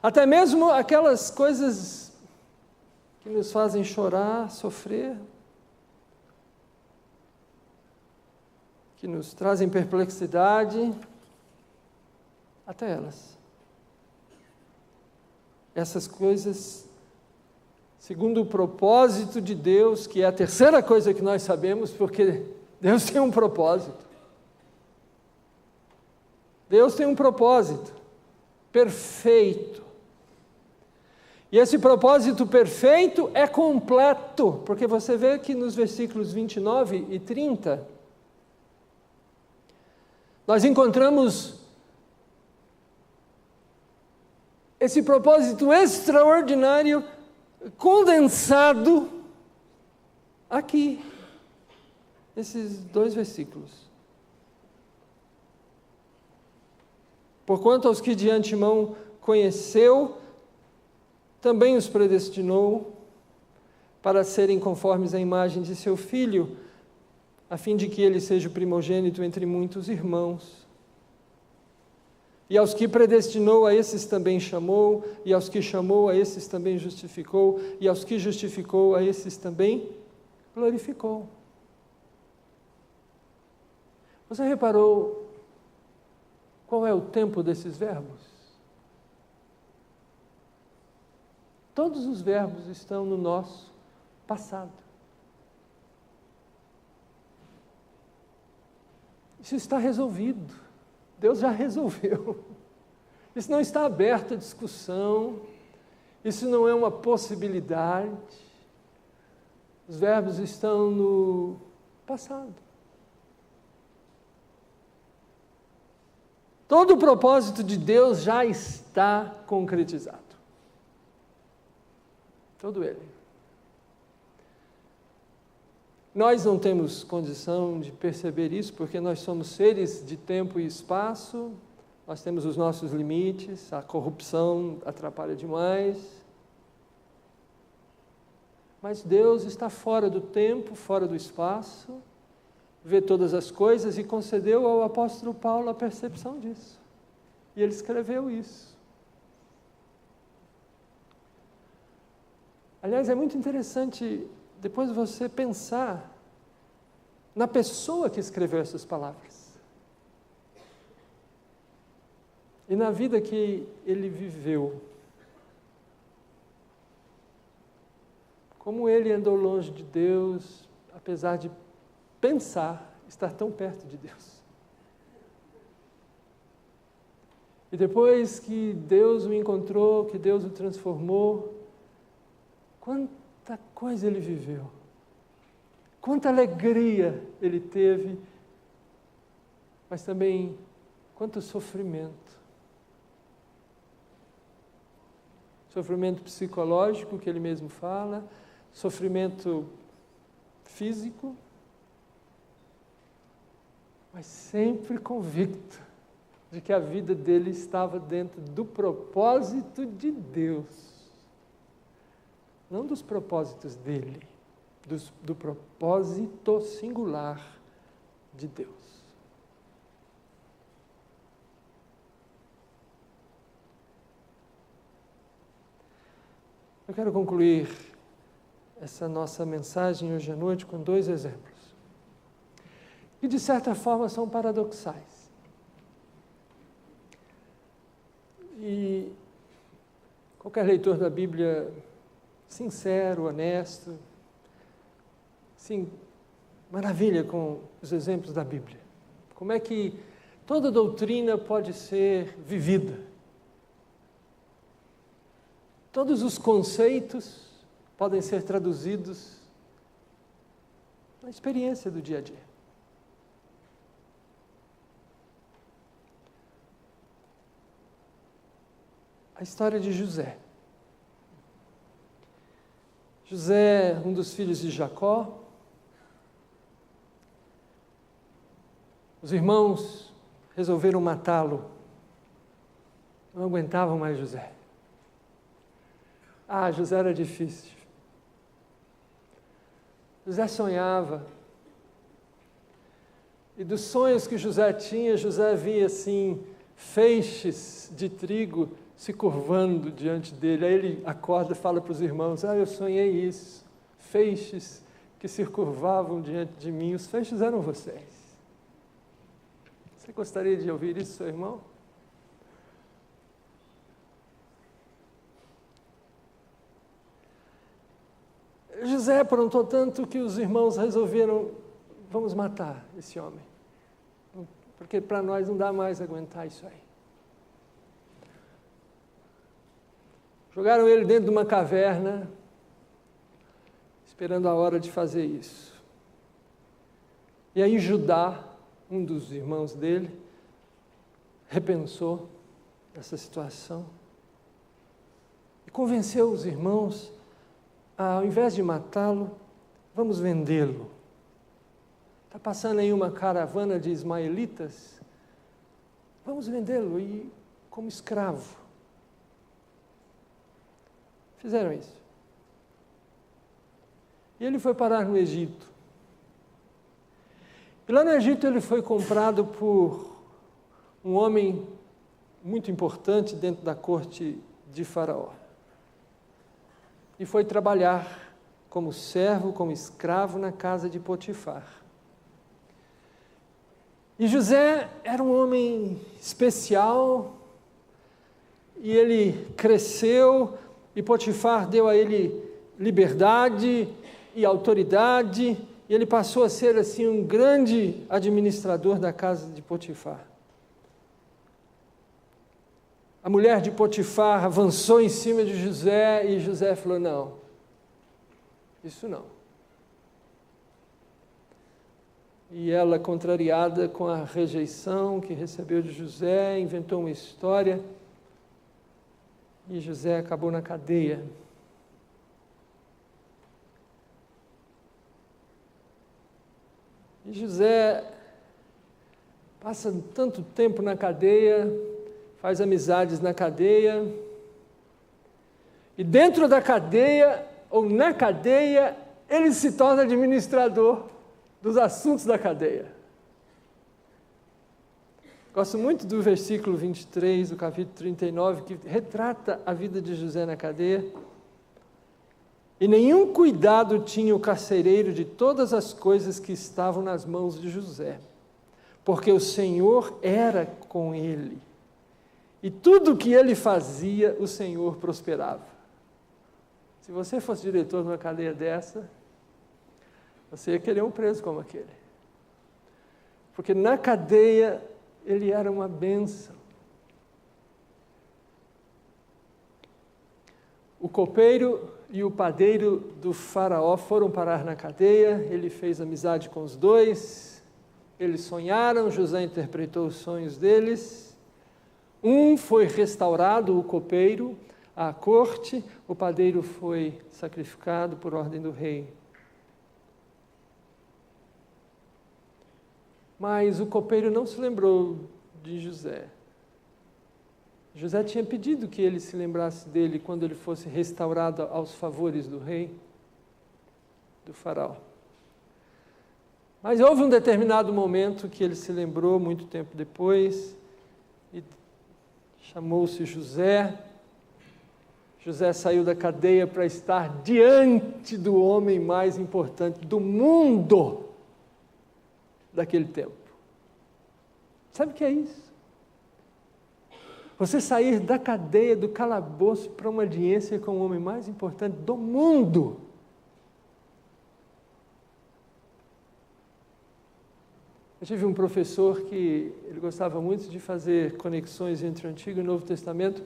Até mesmo aquelas coisas que nos fazem chorar, sofrer, que nos trazem perplexidade, até elas. Essas coisas, segundo o propósito de Deus, que é a terceira coisa que nós sabemos, porque Deus tem um propósito. Deus tem um propósito perfeito. E esse propósito perfeito é completo, porque você vê que nos versículos 29 e 30, nós encontramos esse propósito extraordinário condensado aqui, nesses 2 versículos. Porquanto aos que de antemão conheceu, também os predestinou para serem conformes à imagem de seu Filho, a fim de que ele seja o primogênito entre muitos irmãos. E aos que predestinou, a esses também chamou, e aos que chamou, a esses também justificou, e aos que justificou, a esses também glorificou. Você reparou qual é o tempo desses verbos? Todos os verbos estão no nosso passado. Isso está resolvido. Deus já resolveu. Isso não está aberto à discussão. Isso não é uma possibilidade. Os verbos estão no passado. Todo o propósito de Deus já está concretizado. Todo ele. Nós não temos condição de perceber isso, porque nós somos seres de tempo e espaço, nós temos os nossos limites, a corrupção atrapalha demais. Mas Deus está fora do tempo, fora do espaço, vê todas as coisas e concedeu ao apóstolo Paulo a percepção disso. E ele escreveu isso. Aliás, é muito interessante depois você pensar na pessoa que escreveu essas palavras. E na vida que ele viveu. Como ele andou longe de Deus, apesar de pensar estar tão perto de Deus. E depois que Deus o encontrou, que Deus o transformou, quanta coisa ele viveu. quanta alegria ele teve, mas também quanto sofrimento. Sofrimento psicológico, que ele mesmo fala, sofrimento físico, mas sempre convicto de que a vida dele estava dentro do propósito de Deus, não dos propósitos dele, do propósito singular de Deus. Eu quero concluir essa nossa mensagem hoje à noite com 2 exemplos, que de certa forma são paradoxais. E qualquer leitor da Bíblia sincero, honesto, sim, maravilha com os exemplos da Bíblia. Como é que toda doutrina pode ser vivida? Todos os conceitos podem ser traduzidos na experiência do dia a dia. A história de José. José, um dos filhos de Jacó. Os irmãos resolveram matá-lo. Não aguentavam mais José. José era difícil. José sonhava. E dos sonhos que José tinha, José via assim, feixes de trigo se curvando diante dele. Aí ele acorda e fala para os irmãos, eu sonhei isso. Feixes que se curvavam diante de mim. Os feixes eram vocês. Você gostaria de ouvir isso, seu irmão? José aprontou tanto que os irmãos resolveram, vamos matar esse homem. Porque para nós não dá mais aguentar isso aí. Jogaram ele dentro de uma caverna, esperando a hora de fazer isso. E aí Judá, um dos irmãos dele, repensou essa situação e convenceu os irmãos, ao invés de matá-lo, vamos vendê-lo. Está passando aí uma caravana de ismaelitas, vamos vendê-lo como escravo. Fizeram isso. E ele foi parar no Egito. E lá no Egito ele foi comprado por um homem muito importante dentro da corte de Faraó. E foi trabalhar como servo, como escravo na casa de Potifar. E José era um homem especial, e ele cresceu, e Potifar deu a ele liberdade e autoridade, e ele passou a ser assim um grande administrador da casa de Potifar. A mulher de Potifar avançou em cima de José, e José falou, não, isso não. E ela, contrariada com a rejeição que recebeu de José, inventou uma história, e José acabou na cadeia. E José passa tanto tempo na cadeia, faz amizades na cadeia, e dentro da cadeia, ou na cadeia, ele se torna administrador dos assuntos da cadeia. Gosto muito do versículo 23 do capítulo 39, que retrata a vida de José na cadeia. E nenhum cuidado tinha o carcereiro de todas as coisas que estavam nas mãos de José, porque o Senhor era com ele. E tudo que ele fazia, o Senhor prosperava. Se você fosse diretor de uma cadeia dessa, você ia querer um preso como aquele. Porque na cadeia, ele era uma bênção. O copeiro e o padeiro do faraó foram parar na cadeia. Ele fez amizade com os dois. Eles sonharam, José interpretou os sonhos deles. Um foi restaurado, o copeiro, à corte. O padeiro foi sacrificado por ordem do rei. Mas o copeiro não se lembrou de José. José tinha pedido que ele se lembrasse dele quando ele fosse restaurado aos favores do rei, do faraó. Mas houve um determinado momento que ele se lembrou, muito tempo depois, e chamou-se José. José saiu da cadeia para estar diante do homem mais importante do mundo daquele tempo. Sabe o que é isso? Você sair da cadeia, do calabouço, para uma audiência com o homem mais importante do mundo. Eu tive um professor que ele gostava muito de fazer conexões entre o Antigo e o Novo Testamento,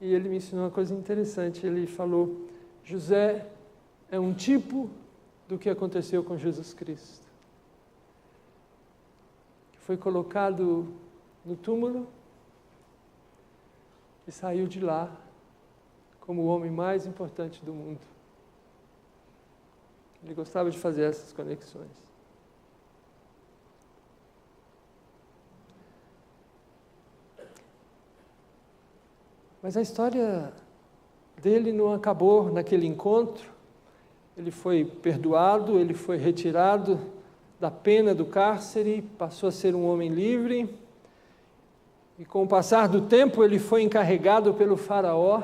e ele me ensinou uma coisa interessante. Ele falou: José é um tipo do que aconteceu com Jesus Cristo. Foi colocado no túmulo e saiu de lá como o homem mais importante do mundo. Ele gostava de fazer essas conexões. Mas a história dele não acabou naquele encontro. Ele foi perdoado, ele foi retirado da pena do cárcere, passou a ser um homem livre. E com o passar do tempo ele foi encarregado pelo faraó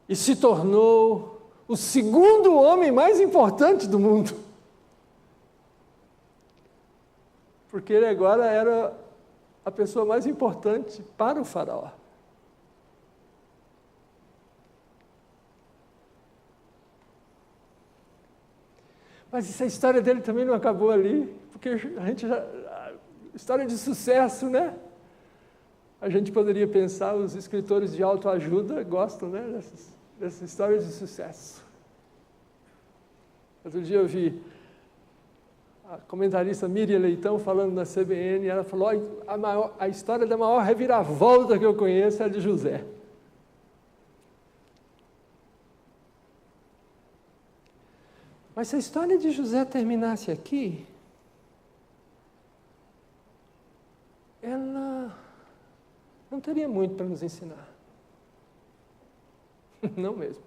e se tornou o segundo homem mais importante do mundo. Porque ele agora era a pessoa mais importante para o faraó. Mas essa história dele também não acabou ali, porque a gente já... História de sucesso, né? A gente poderia pensar, os escritores de autoajuda gostam, né, dessas histórias de sucesso. Outro dia eu vi a comentarista Miriam Leitão falando na CBN, e ela falou: a história da maior reviravolta que eu conheço é a de José. Mas se a história de José terminasse aqui, ela não teria muito para nos ensinar. Não mesmo.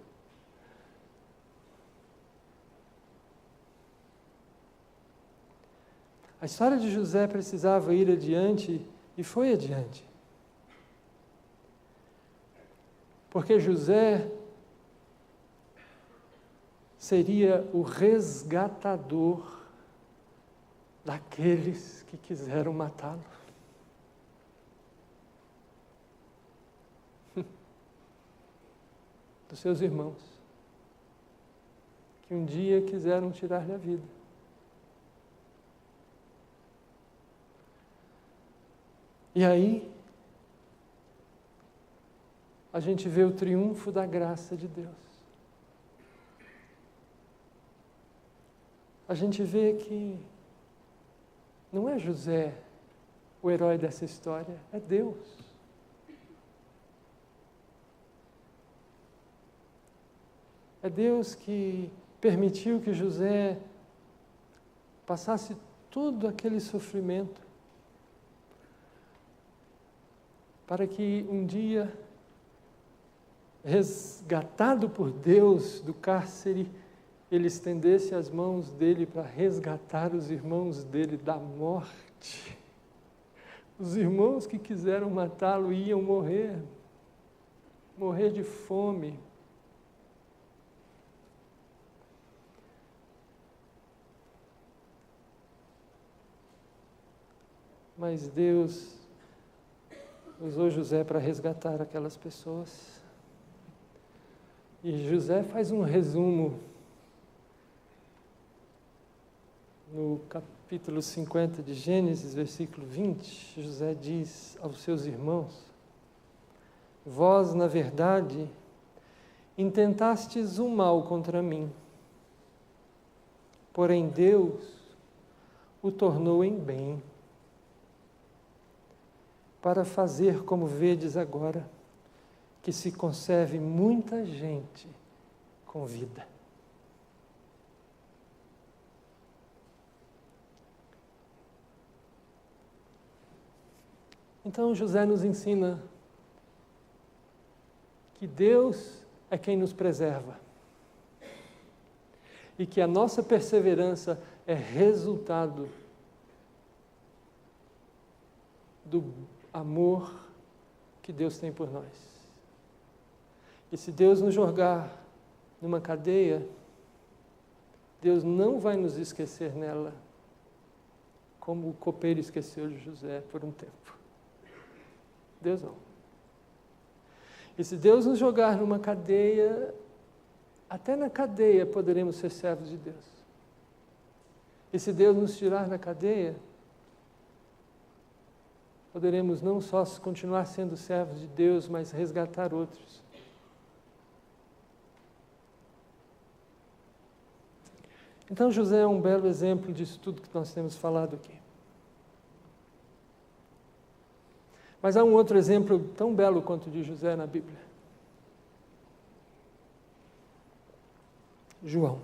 A história de José precisava ir adiante e foi adiante. Porque José seria o resgatador daqueles que quiseram matá-lo. Dos seus irmãos, que um dia quiseram tirar-lhe a vida. E aí, a gente vê o triunfo da graça de Deus. A gente vê que não é José o herói dessa história, é Deus. É Deus que permitiu que José passasse todo aquele sofrimento para que um dia, resgatado por Deus do cárcere, ele estendesse as mãos dele para resgatar os irmãos dele da morte. Os irmãos que quiseram matá-lo iam morrer de fome. Mas Deus usou José para resgatar aquelas pessoas. E José faz um resumo no capítulo 50 de Gênesis, versículo 20. José diz aos seus irmãos: vós, na verdade, intentastes o mal contra mim, porém Deus o tornou em bem, para fazer como vedes agora, que se conserve muita gente com vida. Então José nos ensina que Deus é quem nos preserva e que a nossa perseverança é resultado do amor que Deus tem por nós. E se Deus nos jogar numa cadeia, Deus não vai nos esquecer nela, como o copeiro esqueceu de José por um tempo. Deus não. E se Deus nos jogar numa cadeia, até na cadeia poderemos ser servos de Deus. E se Deus nos tirar da cadeia, poderemos não só continuar sendo servos de Deus, mas resgatar outros. Então José é um belo exemplo disso tudo que nós temos falado aqui. Mas há um outro exemplo tão belo quanto o de José na Bíblia. João.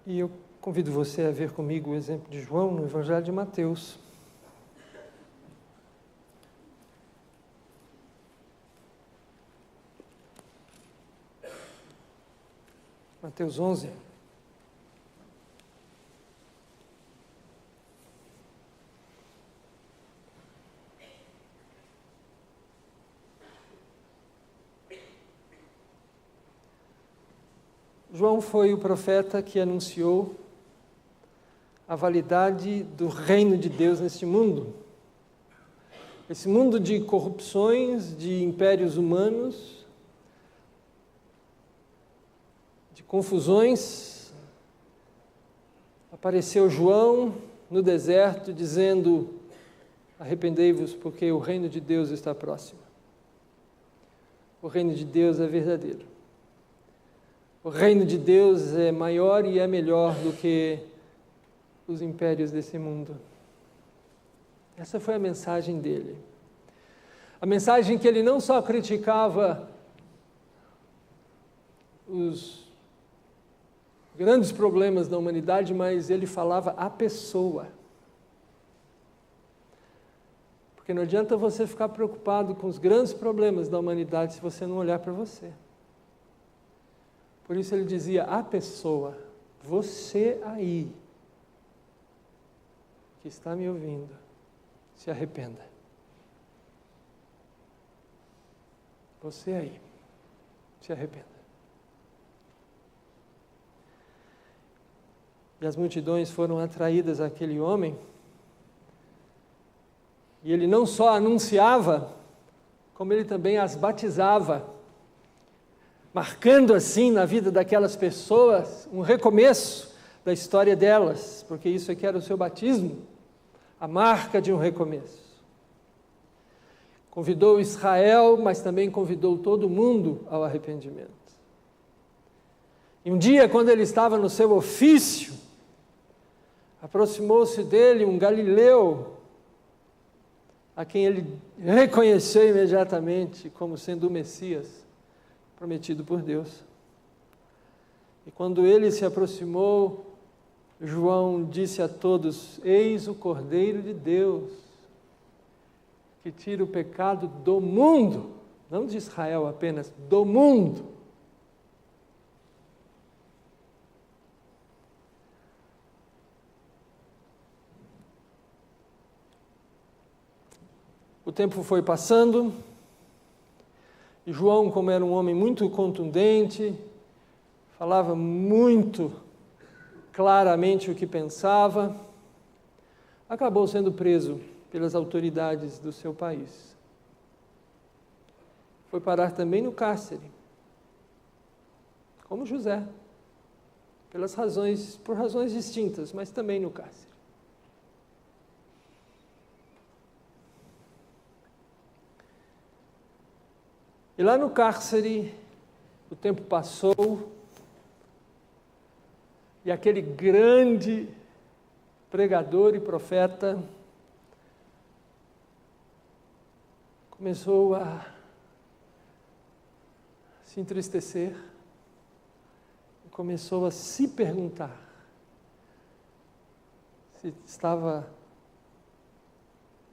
E eu convido você a ver comigo o exemplo de João no Evangelho de Mateus. Mateus 11. João foi o profeta que anunciou a validade do reino de Deus neste mundo. Esse mundo de corrupções, de impérios humanos, de confusões. Apareceu João no deserto dizendo: arrependei-vos, porque o reino de Deus está próximo. O reino de Deus é verdadeiro. O reino de Deus é maior e é melhor do que os impérios desse mundo. Essa foi a mensagem dele. A mensagem que ele não só criticava os grandes problemas da humanidade, mas ele falava a pessoa. Porque não adianta você ficar preocupado com os grandes problemas da humanidade se você não olhar para você. Por isso ele dizia, a pessoa, você aí, que está me ouvindo, se arrependa. Você aí, se arrependa. E as multidões foram atraídas àquele homem, e ele não só anunciava, como ele também as batizava, marcando assim na vida daquelas pessoas um recomeço da história delas, porque isso aqui era o seu batismo, a marca de um recomeço. Convidou Israel, mas também convidou todo mundo ao arrependimento. E um dia, quando ele estava no seu ofício, aproximou-se dele um galileu, a quem ele reconheceu imediatamente como sendo o Messias prometido por Deus. E quando ele se aproximou, João disse a todos: eis o Cordeiro de Deus, que tira o pecado do mundo, não de Israel apenas, do mundo. O tempo foi passando, e João, como era um homem muito contundente, falava muito claramente o que pensava, acabou sendo preso pelas autoridades do seu país. Foi parar também no cárcere, como José, por razões distintas, mas também no cárcere. E lá no cárcere, o tempo passou, e aquele grande pregador e profeta começou a se entristecer, começou a se perguntar se estava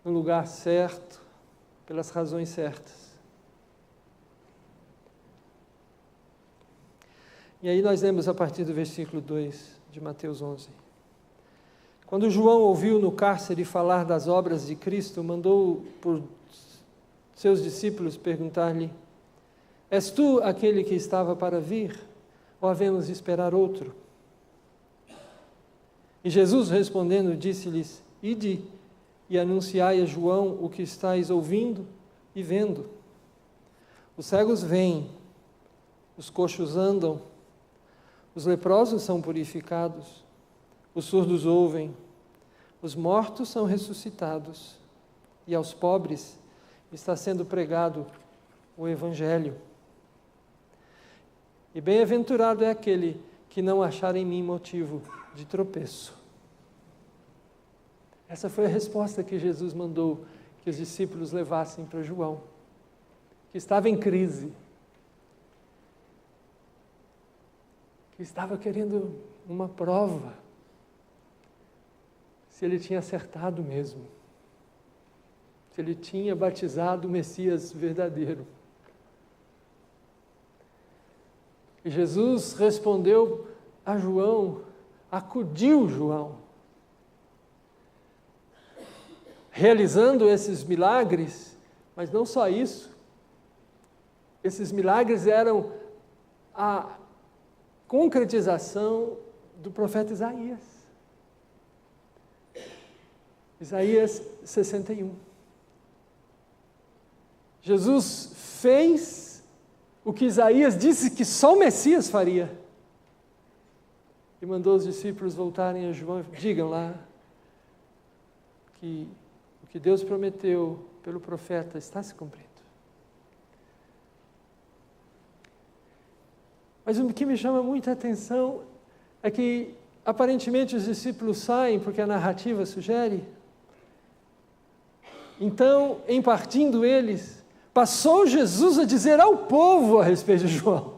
no lugar certo, pelas razões certas. E aí nós lemos a partir do versículo 2 de Mateus 11. Quando João ouviu no cárcere falar das obras de Cristo, mandou por seus discípulos perguntar-lhe: És tu aquele que estava para vir, ou havemos de esperar outro? E Jesus respondendo disse-lhes: Ide e anunciai a João o que estáis ouvindo e vendo. Os cegos veem, os coxos andam, os leprosos são purificados, os surdos ouvem, os mortos são ressuscitados, e aos pobres está sendo pregado o Evangelho. E bem-aventurado é aquele que não achar em mim motivo de tropeço. Essa foi a resposta que Jesus mandou que os discípulos levassem para João, que estava em crise, que estava querendo uma prova, se ele tinha acertado mesmo, se ele tinha batizado o Messias verdadeiro. E Jesus respondeu a João, acudiu João, realizando esses milagres, mas não só isso, esses milagres eram a concretização do profeta Isaías. Isaías 61. Jesus fez o que Isaías disse que só o Messias faria. E mandou os discípulos voltarem a João e digam lá que o que Deus prometeu pelo profeta está se cumprindo. Mas o que me chama muita atenção é que aparentemente os discípulos saem porque a narrativa sugere. Então, em partindo eles, passou Jesus a dizer ao povo a respeito de João.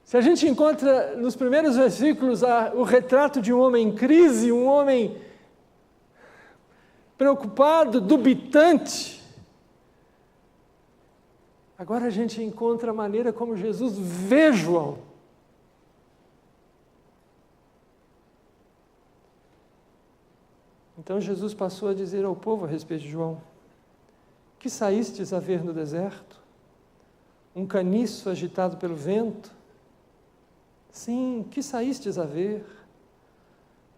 Se a gente encontra nos primeiros versículos o retrato de um homem em crise, um homem preocupado, dubitante, agora a gente encontra a maneira como Jesus vê João. Então Jesus passou a dizer ao povo a respeito de João: que saístes a ver no deserto? Um caniço agitado pelo vento? Sim, que saístes a ver?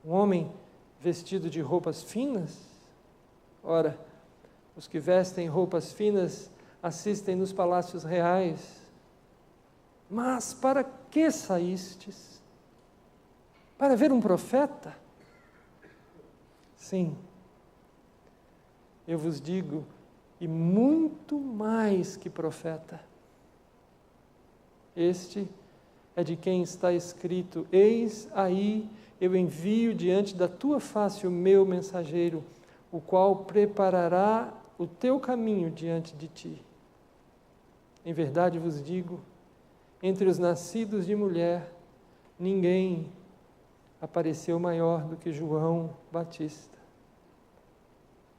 Um homem vestido de roupas finas? Ora, os que vestem roupas finas assistem nos palácios reais. Mas para que saístes? Para ver um profeta? Sim, eu vos digo, e muito mais que profeta. Este é de quem está escrito: eis aí eu envio diante da tua face o meu mensageiro, o qual preparará o teu caminho diante de ti. Em verdade vos digo, entre os nascidos de mulher, ninguém apareceu maior do que João Batista.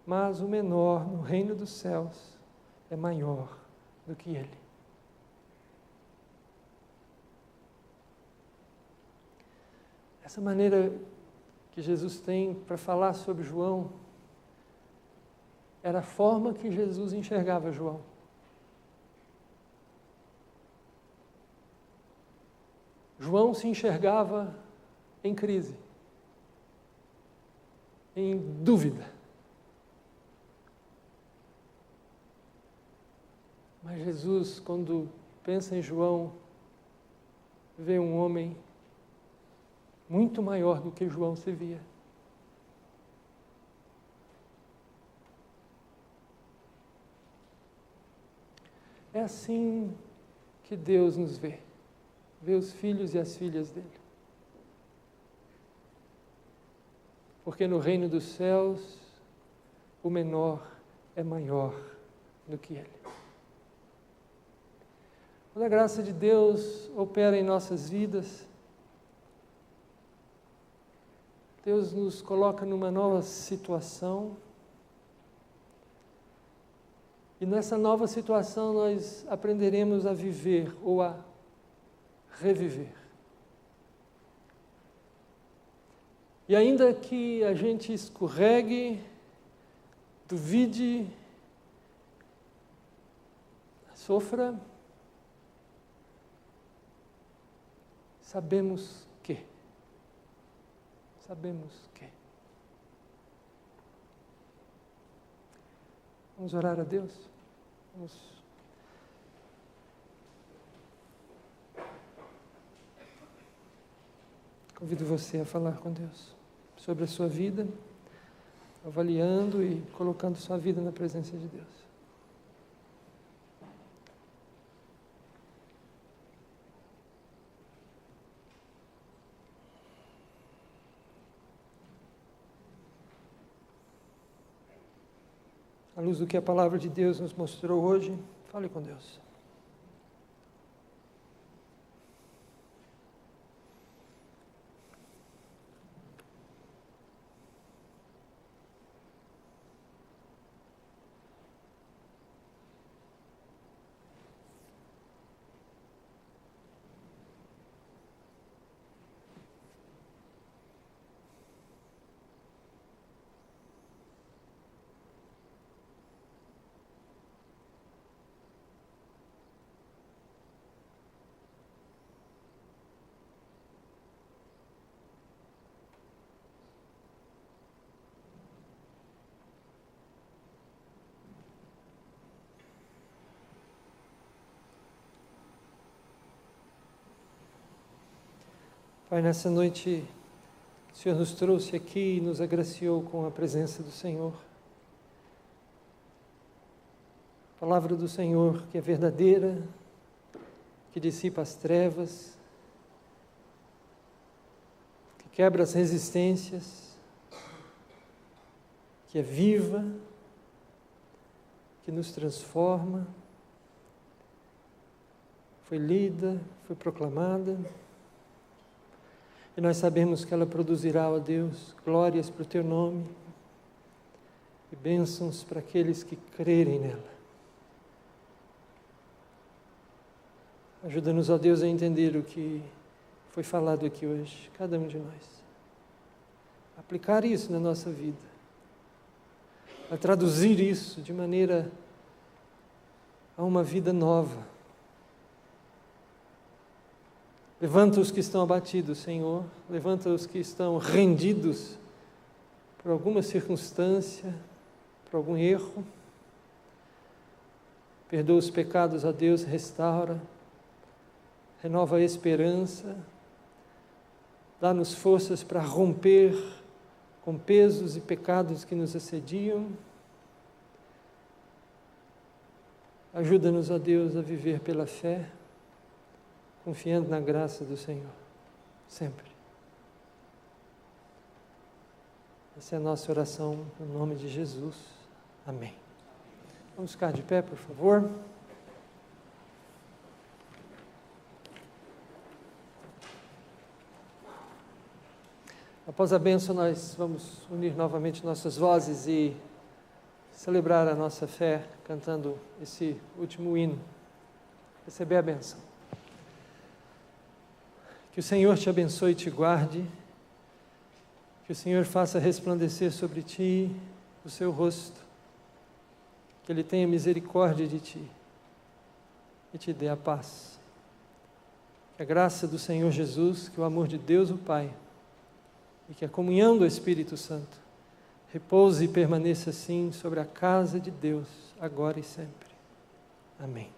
Mas o menor no reino dos céus é maior do que ele. Essa maneira que Jesus tem para falar sobre João era a forma que Jesus enxergava João. João se enxergava em crise, em dúvida. Mas Jesus, quando pensa em João, vê um homem muito maior do que João se via. É assim que Deus nos vê os filhos e as filhas dele. Porque no reino dos céus, o menor é maior do que ele. Quando a graça de Deus opera em nossas vidas, Deus nos coloca numa nova situação, e nessa nova situação nós aprenderemos a viver ou a reviver. E ainda que a gente escorregue, duvide, sofra, sabemos que. Vamos orar a Deus? Convido você a falar com Deus sobre a sua vida, avaliando e colocando sua vida na presença de Deus. À luz do que a palavra de Deus nos mostrou hoje, fale com Deus. Pai, nessa noite, o Senhor nos trouxe aqui e nos agraciou com a presença do Senhor. A palavra do Senhor que é verdadeira, que dissipa as trevas, que quebra as resistências, que é viva, que nos transforma. Foi lida, foi proclamada. E nós sabemos que ela produzirá, ó Deus, glórias para o Teu nome e bênçãos para aqueles que crerem nela. Ajuda-nos, ó Deus, a entender o que foi falado aqui hoje, cada um de nós. Aplicar isso na nossa vida. A traduzir isso de maneira a uma vida nova. Levanta os que estão abatidos, Senhor. Levanta os que estão rendidos por alguma circunstância, por algum erro. Perdoa os pecados, ó Deus, restaura. Renova a esperança. Dá-nos forças para romper com pesos e pecados que nos assediam. Ajuda-nos, ó Deus, a viver pela fé, confiando na graça do Senhor, sempre. Essa é a nossa oração, no nome de Jesus. Amém. Vamos ficar de pé, por favor. Após a bênção, nós vamos unir novamente nossas vozes e celebrar a nossa fé, cantando esse último hino. Receber a bênção. Que o Senhor te abençoe e te guarde, que o Senhor faça resplandecer sobre ti o seu rosto, que Ele tenha misericórdia de ti e te dê a paz. Que a graça do Senhor Jesus, que o amor de Deus o Pai e que a comunhão do Espírito Santo repouse e permaneça assim sobre a casa de Deus, agora e sempre. Amém.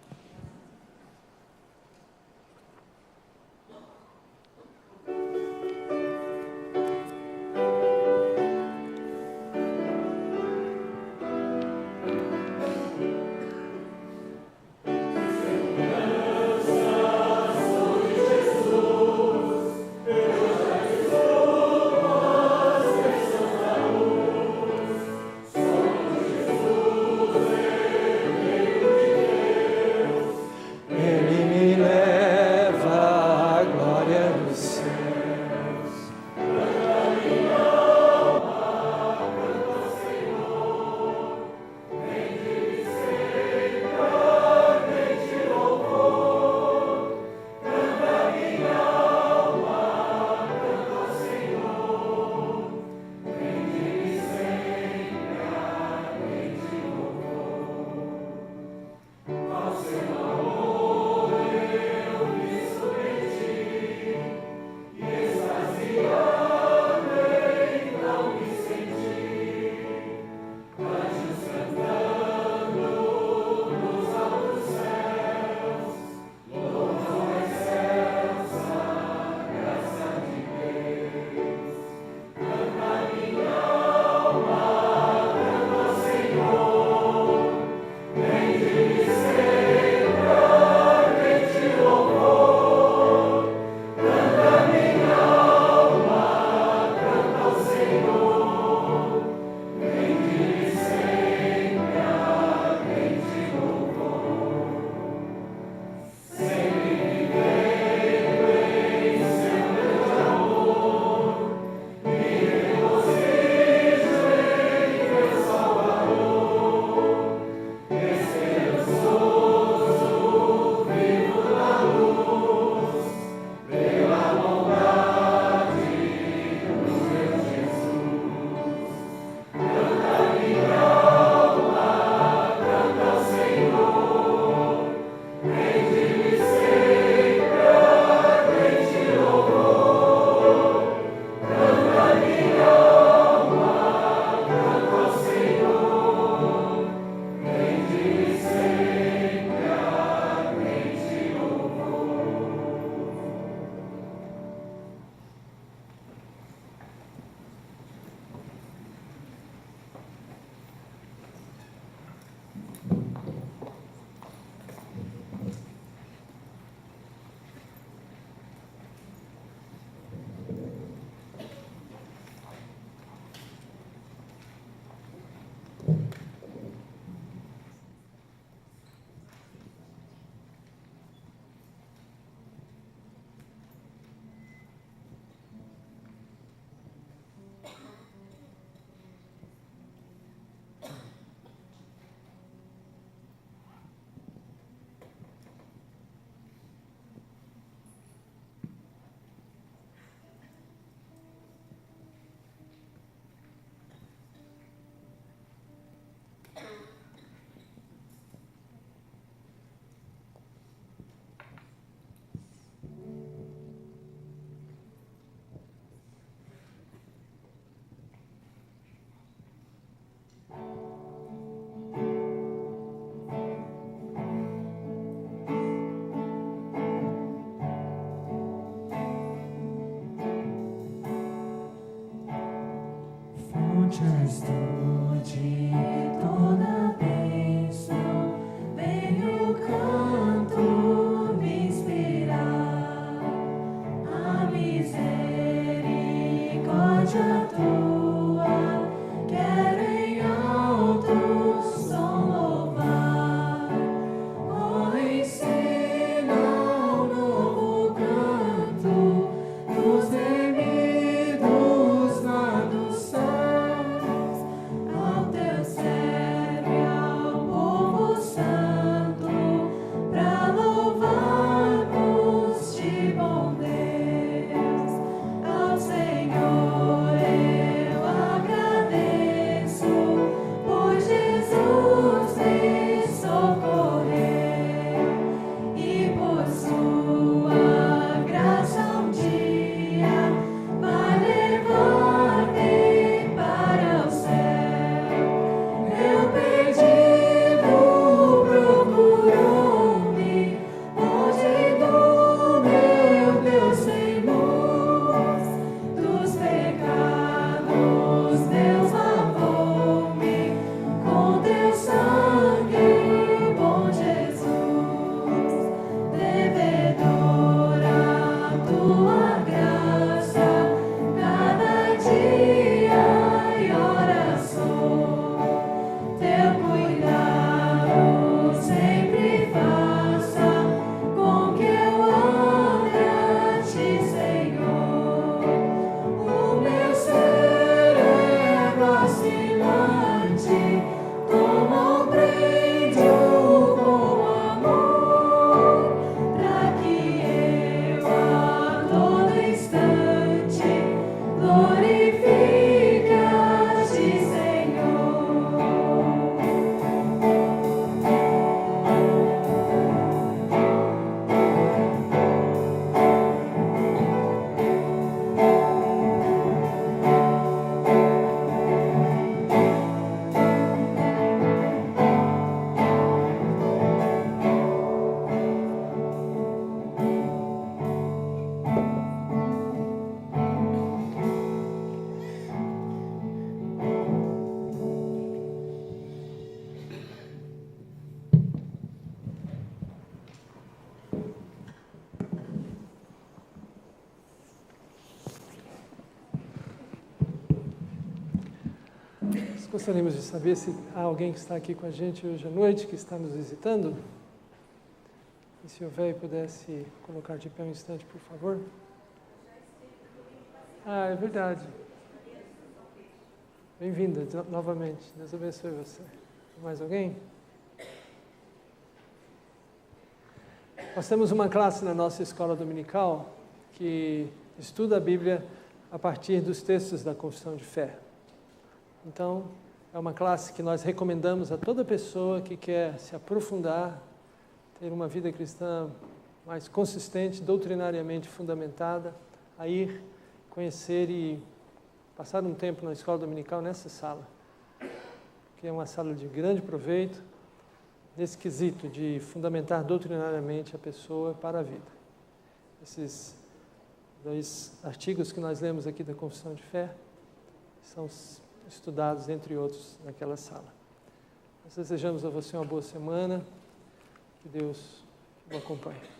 gostaríamos de saber se há alguém que está aqui com a gente hoje à noite, que está nos visitando. E se houver, pudesse colocar de pé um instante, por favor. Ah, é verdade. Bem-vinda novamente. Deus abençoe você. Mais alguém? Nós temos uma classe na nossa escola dominical que estuda a Bíblia a partir dos textos da Confissão de Fé. Então, é uma classe que nós recomendamos a toda pessoa que quer se aprofundar, ter uma vida cristã mais consistente, doutrinariamente fundamentada, a ir conhecer e passar um tempo na escola dominical nessa sala, que é uma sala de grande proveito, nesse quesito de fundamentar doutrinariamente a pessoa para a vida. Esses 2 artigos que nós lemos aqui da Confissão de Fé são estudados, entre outros, naquela sala. Nós desejamos a você uma boa semana, que Deus o acompanhe.